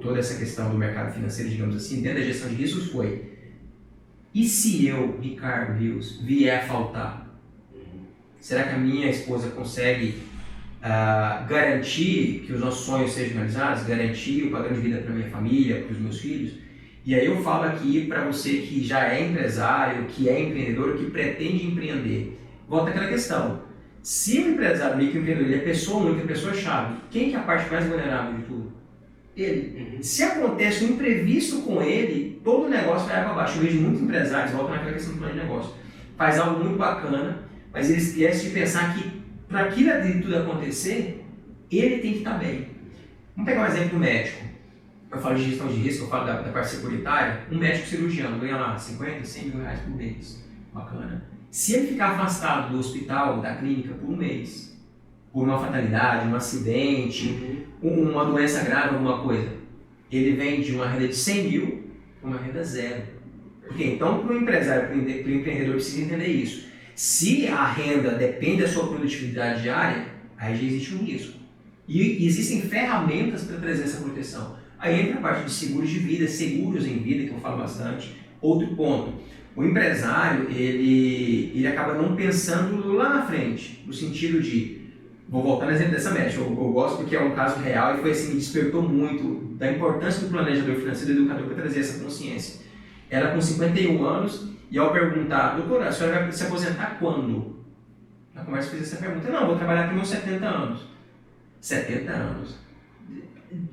toda essa questão do mercado financeiro, digamos assim, dentro da gestão de riscos, foi: e se eu, Ricardo Rios, vier a faltar? Será que a minha esposa consegue garantir que os nossos sonhos sejam realizados, garantir o padrão de vida para minha família, para os meus filhos? E aí eu falo aqui para você que já é empresário, que é empreendedor, que pretende empreender. Volta àquela questão: se o empresário, microempreendedor, ele é pessoa única, pessoa-chave, quem que é a parte mais vulnerável de tudo? Ele. Se acontece um imprevisto com ele, todo o negócio vai para baixo. Eu vejo muitos empresários, volta naquela questão do plano de negócio, faz algo muito bacana, mas ele esquece de pensar que para aquilo de tudo acontecer, ele tem que estar bem. Vamos pegar um exemplo do médico. Eu falo de gestão de risco, eu falo da parte securitária. Um médico cirurgião ganha lá 50, 100 mil reais por mês. Bacana. Se ele ficar afastado do hospital, da clínica, por um mês, por uma fatalidade, um acidente, uma doença grave, alguma coisa, ele vem de uma renda de 100 mil para uma renda zero. Por quê? Então, para o empresário, para o empreendedor, precisa entender isso. Se a renda depende da sua produtividade diária, aí já existe um risco. E existem ferramentas para trazer essa proteção. Aí entra a parte de seguros de vida, seguros em vida, que eu falo bastante. Outro ponto, o empresário, ele acaba não pensando lá na frente, no sentido de, vou voltar no exemplo dessa médica, eu gosto porque é um caso real e foi assim, me despertou muito da importância do planejador financeiro e do educador para trazer essa consciência. Ela com 51 anos, e ao perguntar, doutora, a senhora vai se aposentar quando? Na conversa fiz essa pergunta, não, vou trabalhar até meus 70 anos. 70 anos.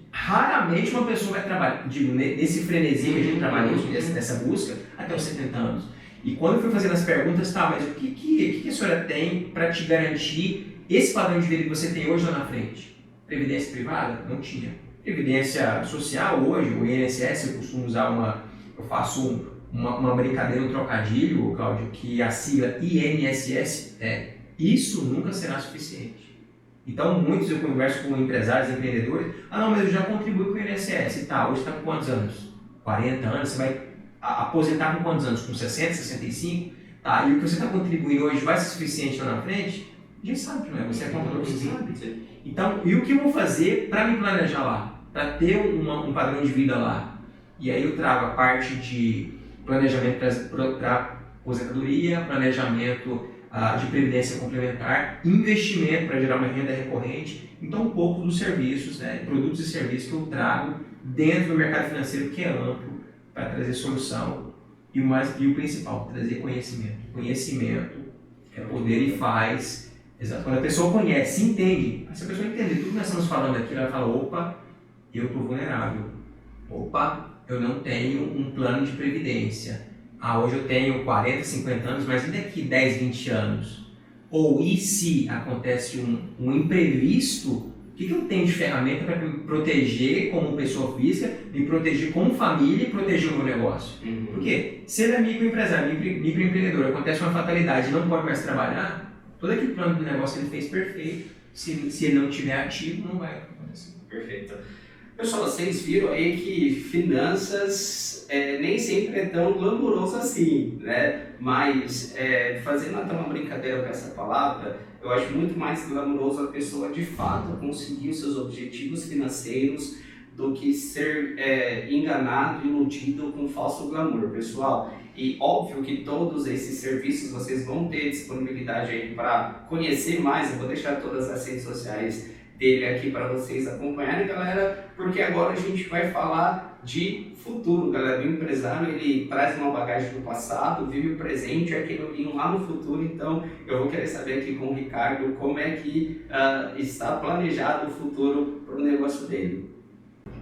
Raramente uma pessoa vai trabalhar, digo, nesse frenesi que a gente trabalha nessa busca, até os 70 anos. E quando eu fui fazendo as perguntas, tá, mas o que a senhora tem para te garantir esse padrão de vida que você tem hoje lá na frente? Previdência privada? Não tinha. Previdência social hoje, o INSS, eu costumo usar eu faço uma brincadeira, um trocadilho, Cláudio, que a sigla INSS isso nunca será suficiente. Então, muitos eu converso com empresários, empreendedores, não, mas eu já contribuí com o INSS, tá, hoje está com quantos anos? 40 anos, você vai aposentar com quantos anos? Com 60, 65? Tá, e o que você está contribuindo hoje vai ser suficiente lá na frente? A gente sabe, não é? Você é contador, você sabe. Então, e o que eu vou fazer para me planejar lá? Para ter um padrão de vida lá? E aí eu trago a parte de planejamento para aposentadoria, planejamento de previdência complementar, investimento para gerar uma renda recorrente, então um pouco dos serviços, né, produtos e serviços que eu trago dentro do mercado financeiro que é amplo para trazer solução e o principal, trazer conhecimento. Conhecimento é poder e faz. Exato. Quando a pessoa conhece, entende, se a pessoa entender tudo que nós estamos falando aqui, ela fala, opa, eu estou vulnerável, opa, eu não tenho um plano de previdência. Hoje eu tenho 40, 50 anos, mas e daqui 10, 20 anos? Ou e se acontece um imprevisto, o que eu tenho de ferramenta para me proteger como pessoa física, me proteger como família e proteger o meu negócio? Por quê? Se ele é microempresário, microempreendedor, acontece uma fatalidade e não pode mais trabalhar, todo aquele plano do negócio que ele fez perfeito, se ele não estiver ativo, não vai acontecer. Perfeito. Pessoal, vocês viram aí que finanças nem sempre é tão glamouroso assim, né? Mas fazendo até uma brincadeira com essa palavra, eu acho muito mais glamouroso a pessoa de fato conseguir os seus objetivos financeiros do que ser enganado, iludido com falso glamour, pessoal. E óbvio que todos esses serviços vocês vão ter disponibilidade aí para conhecer mais, eu vou deixar todas as redes sociais dele aqui para vocês acompanharem, galera, porque agora a gente vai falar de futuro, galera. O empresário, ele traz uma bagagem do passado, vive o presente, é aquele olhinho lá no futuro. Então eu vou querer saber aqui com o Ricardo como é que está planejado o futuro para o negócio dele.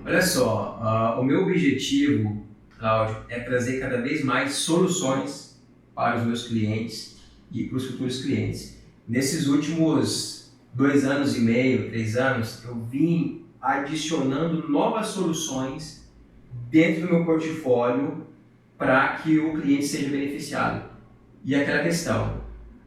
Olha só, o meu objetivo, Cláudio, é trazer cada vez mais soluções para os meus clientes e para os futuros clientes. Nesses últimos 2 anos e meio, 3 anos, eu vim adicionando novas soluções dentro do meu portfólio para que o cliente seja beneficiado. E aquela questão,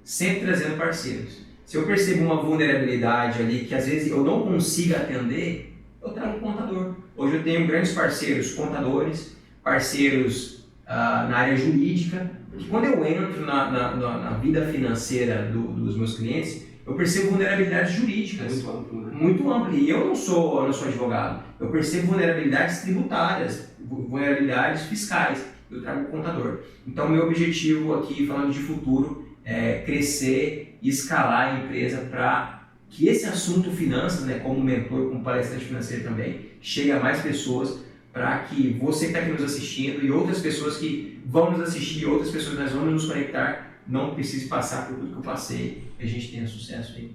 sempre trazendo parceiros. Se eu percebo uma vulnerabilidade ali que às vezes eu não consigo atender, eu trago um contador. Hoje eu tenho grandes parceiros contadores, parceiros na área jurídica, porque quando eu entro na vida financeira dos meus clientes, eu percebo vulnerabilidades jurídicas. Muito amplo, né? Muito amplo. E eu não sou advogado. Eu percebo vulnerabilidades tributárias, vulnerabilidades fiscais. Eu trago o contador. Então, meu objetivo aqui, falando de futuro, é crescer e escalar a empresa para que esse assunto finanças, né, como mentor, como palestrante financeiro também, chegue a mais pessoas, para que você que está aqui nos assistindo e outras pessoas que vão nos assistir, outras pessoas que nós vamos nos conectar, não precise passar por tudo que eu passei, e a gente tenha sucesso aí.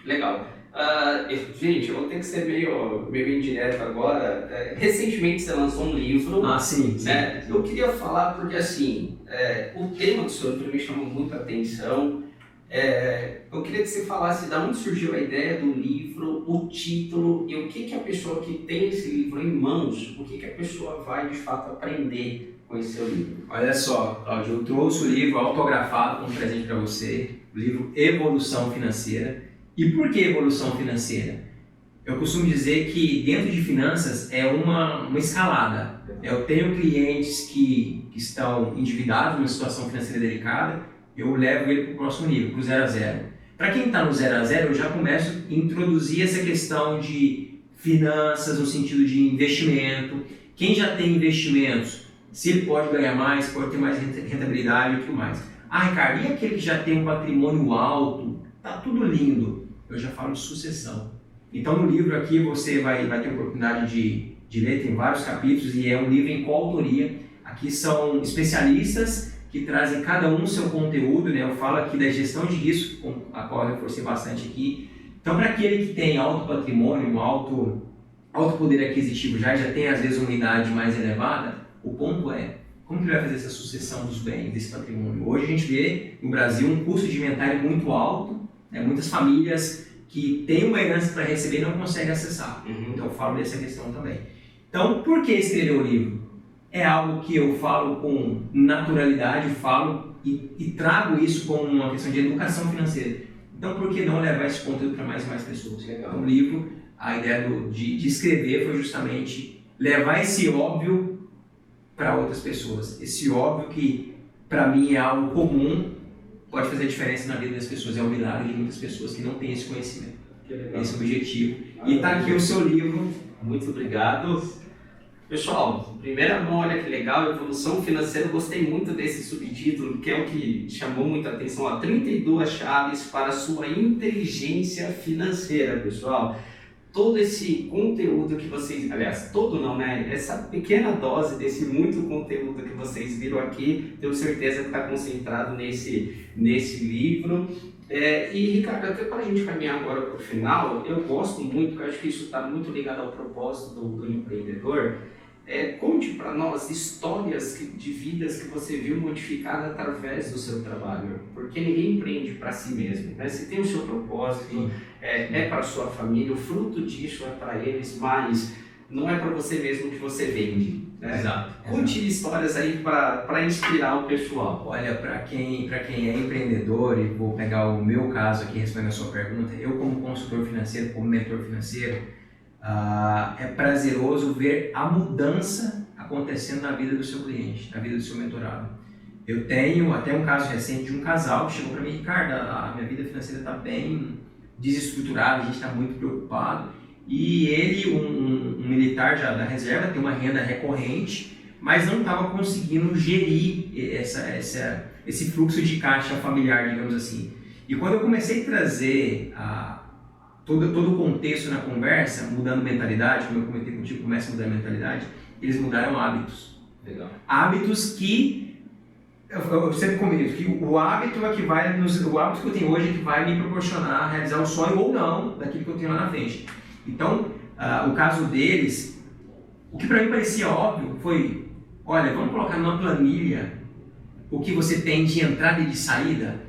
Legal. Gente, eu vou ter que ser meio indireto agora. Recentemente você lançou um livro. Sim. Né? Eu queria falar porque, assim, o tema do seu livro me chamou muita atenção. Eu queria que você falasse de onde surgiu a ideia do livro, o título e o que a pessoa que tem esse livro em mãos, o que a pessoa vai, de fato, aprender com esse seu livro. Olha só, Cláudio, eu trouxe o livro autografado como presente para você, o livro Evolução Financeira. E por que evolução financeira? Eu costumo dizer que dentro de finanças é uma escalada. Eu tenho clientes que estão endividados, numa situação financeira delicada, eu levo ele para o próximo nível, para o 0 a 0. Para quem está no 0 a 0, eu já começo a introduzir essa questão de finanças no sentido de investimento. Quem já tem investimentos, se ele pode ganhar mais, pode ter mais rentabilidade e tudo mais. Ricardo, e aquele que já tem um patrimônio alto? Tá tudo lindo. Eu já falo de sucessão. Então no livro aqui você vai ter a oportunidade de ler, tem vários capítulos e é um livro em coautoria. Aqui são especialistas que trazem cada um o seu conteúdo, né? Eu falo aqui da gestão de risco, a qual eu reforcei bastante aqui. Então para aquele que tem alto patrimônio, alto poder aquisitivo, já tem às vezes uma idade mais elevada, o ponto é, como que ele vai fazer essa sucessão dos bens, desse patrimônio? Hoje a gente vê no Brasil um custo de inventário muito alto, né? Muitas famílias que têm uma herança para receber e não conseguem acessar. Então eu falo dessa questão também. Então, por que escrever o livro? É algo que eu falo com naturalidade, falo e trago isso como uma questão de educação financeira. Então, por que não levar esse conteúdo para mais e mais pessoas? Legal. O livro, a ideia de escrever foi justamente levar esse óbvio para outras pessoas. Esse óbvio que, para mim, é algo comum, pode fazer diferença na vida das pessoas. É um milagre de muitas pessoas que não têm esse conhecimento. Esse é o objetivo. E está aqui o seu livro. Muito obrigado. Pessoal, primeira mão, olha que legal, Evolução Financeira. Eu gostei muito desse subtítulo, que é o que chamou muita atenção. 32 chaves para a sua inteligência financeira, pessoal. Todo esse conteúdo que vocês, aliás, todo não, né? Essa pequena dose desse muito conteúdo que vocês viram aqui, tenho certeza que está concentrado nesse livro. E, Ricardo, até para a gente caminhar agora para o final, eu gosto muito, eu acho que isso está muito ligado ao propósito do empreendedor. Conte para nós histórias de vidas que você viu modificadas através do seu trabalho, porque ninguém empreende para si mesmo, né? Você tem o seu propósito, é para a sua família, o fruto disso é para eles, mas não é para você mesmo que você vende, né? Exato. Conte histórias aí para inspirar o pessoal. Olha, para quem é empreendedor, e vou pegar o meu caso aqui respondendo a sua pergunta, eu como consultor financeiro, como mentor financeiro, é prazeroso ver a mudança acontecendo na vida do seu cliente, na vida do seu mentorado. Eu tenho até um caso recente de um casal que chegou para mim: Ricardo, a minha vida financeira está bem desestruturada, a gente está muito preocupado. E ele, um militar já da reserva, tem uma renda recorrente, mas não estava conseguindo gerir esse fluxo de caixa familiar, digamos assim. E quando eu comecei a trazer todo o contexto na conversa, mudando mentalidade, como eu comentei contigo, começa a mudar a mentalidade, eles mudaram hábitos. Legal. Hábitos que, eu sempre comento, que o hábito que eu tenho hoje é que vai me proporcionar realizar um sonho ou não daquilo que eu tenho lá na frente. Então, o caso deles, o que para mim parecia óbvio foi: olha, vamos colocar numa planilha o que você tem de entrada e de saída.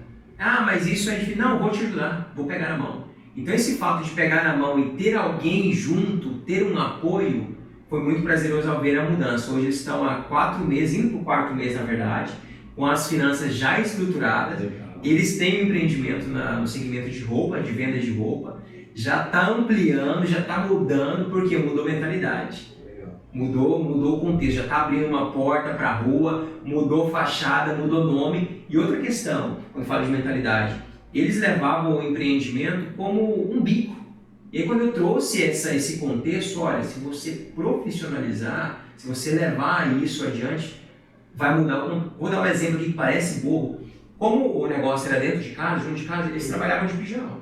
Mas isso é difícil. Não, vou te ajudar, vou pegar na mão. Então esse fato de pegar na mão e ter alguém junto, ter um apoio, foi muito prazeroso ao ver a mudança. Hoje eles estão há 4 meses, indo para o 4º mês na verdade, com as finanças já estruturadas. Eles têm um empreendimento no segmento de roupa, de venda de roupa, já está ampliando, já está mudando, porque mudou a mentalidade. Mudou o contexto, já está abrindo uma porta para a rua, mudou fachada, mudou nome. E outra questão, quando falo de mentalidade, eles levavam o empreendimento como um bico. E aí quando eu trouxe esse contexto, olha, se você profissionalizar, se você levar isso adiante, vai mudar. Vou dar um exemplo aqui que parece bobo. Como o negócio era dentro de casa, junto de casa, eles trabalhavam de pijama.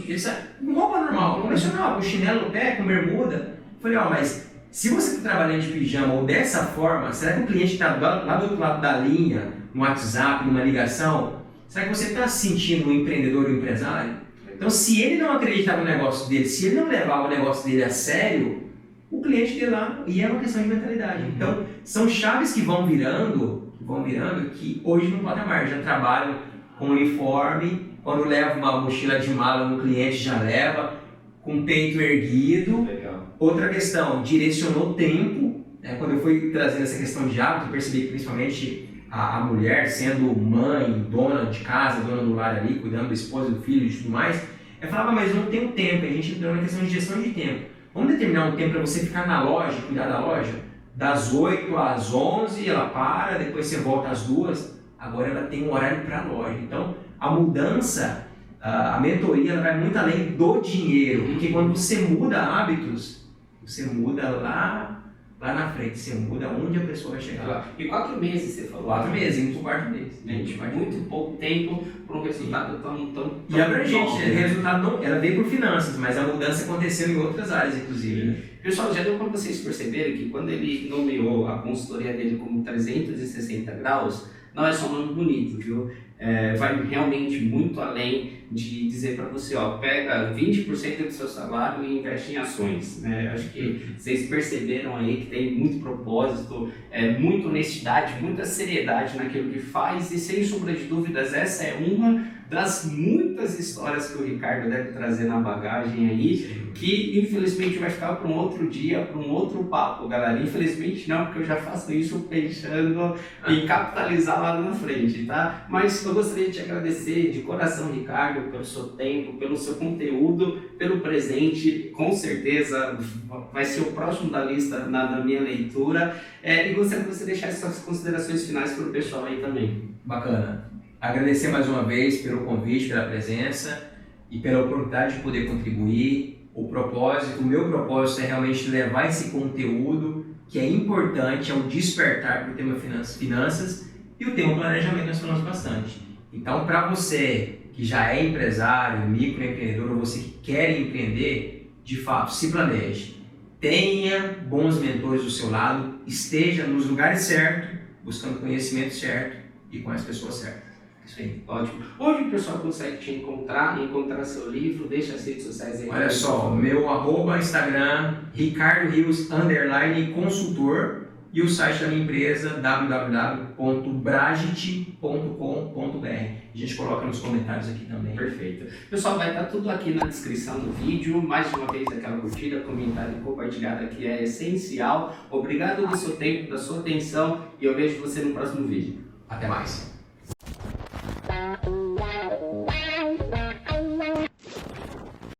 Eles com roupa normal, convencional, com chinelo no pé, com bermuda. Falei, mas se você está trabalhando de pijama ou dessa forma, será que o cliente está lá do outro lado da linha, no WhatsApp, numa ligação, será que você está se sentindo um empreendedor ou um empresário? Então, se ele não acreditava no negócio dele, se ele não levava o negócio dele a sério, o cliente dele lá, e é uma questão de mentalidade. Então, são chaves que vão virando, que hoje não podem mais. Já trabalham com uniforme, quando leva uma mochila de mala no cliente já leva, com peito erguido. Legal. Outra questão, direcionou o tempo. Quando eu fui trazendo essa questão de hábito, eu percebi que principalmente a mulher, sendo mãe, dona de casa, dona do lar ali, cuidando do esposo, do filho e tudo mais, eu falava, mas eu não tenho tempo. A gente entrou na questão de gestão de tempo. Vamos determinar um tempo para você ficar na loja, cuidar da loja? Das 8 às 11, ela para, depois você volta às 2. Agora ela tem um horário para a loja. Então, a mudança, a mentoria, ela vai muito além do dinheiro. Porque quando você muda hábitos, você muda lá na frente. Você muda onde a pessoa vai chegar. E 4 meses, você falou? 4 meses, indo para o 4 meses. Gente, muito pouco tempo para um resultado tão E abrangente, o resultado não, ela veio por finanças, mas a mudança aconteceu em outras áreas, inclusive. Né? Pessoal, já deu para vocês perceberem que quando ele nomeou a consultoria dele como 360 graus, não é só um nome bonito, viu? Vai realmente muito além de dizer para você, ó, pega 20% do seu salário e investe em ações, né? Acho que vocês perceberam aí que tem muito propósito, muita honestidade, muita seriedade naquilo que faz e sem sombra de dúvidas essa é uma das muitas histórias que o Ricardo deve trazer na bagagem aí, que infelizmente vai ficar para um outro dia, para um outro papo, galera. Infelizmente não, porque eu já faço isso pensando em capitalizar lá na frente, tá? Mas eu gostaria de te agradecer de coração, Ricardo, pelo seu tempo, pelo seu conteúdo, pelo presente, com certeza vai ser o próximo da lista na minha leitura, e gostaria que você deixasse suas considerações finais para o pessoal aí também. Bacana. Agradecer mais uma vez pelo convite, pela presença e pela oportunidade de poder contribuir. O meu propósito é realmente levar esse conteúdo que é importante, é o despertar para o tema finanças e o tema planejamento nós falamos bastante. Então, para você que já é empresário, microempreendedor ou você que quer empreender, de fato, se planeje. Tenha bons mentores do seu lado, esteja nos lugares certos, buscando conhecimento certo e com as pessoas certas. Isso aí, ótimo. Onde o pessoal consegue te encontrar seu livro? Deixa as redes sociais aí. Olha só, meu Instagram, Ricardo Rios _consultor e o site da minha empresa, www.bragit.com.br. A gente coloca nos comentários aqui também. Perfeito. Pessoal, vai estar tudo aqui na descrição do vídeo. Mais uma vez, aquela curtida, comentário e compartilhada que é essencial. Obrigado do seu tempo, da sua atenção e eu vejo você no próximo vídeo. Até mais.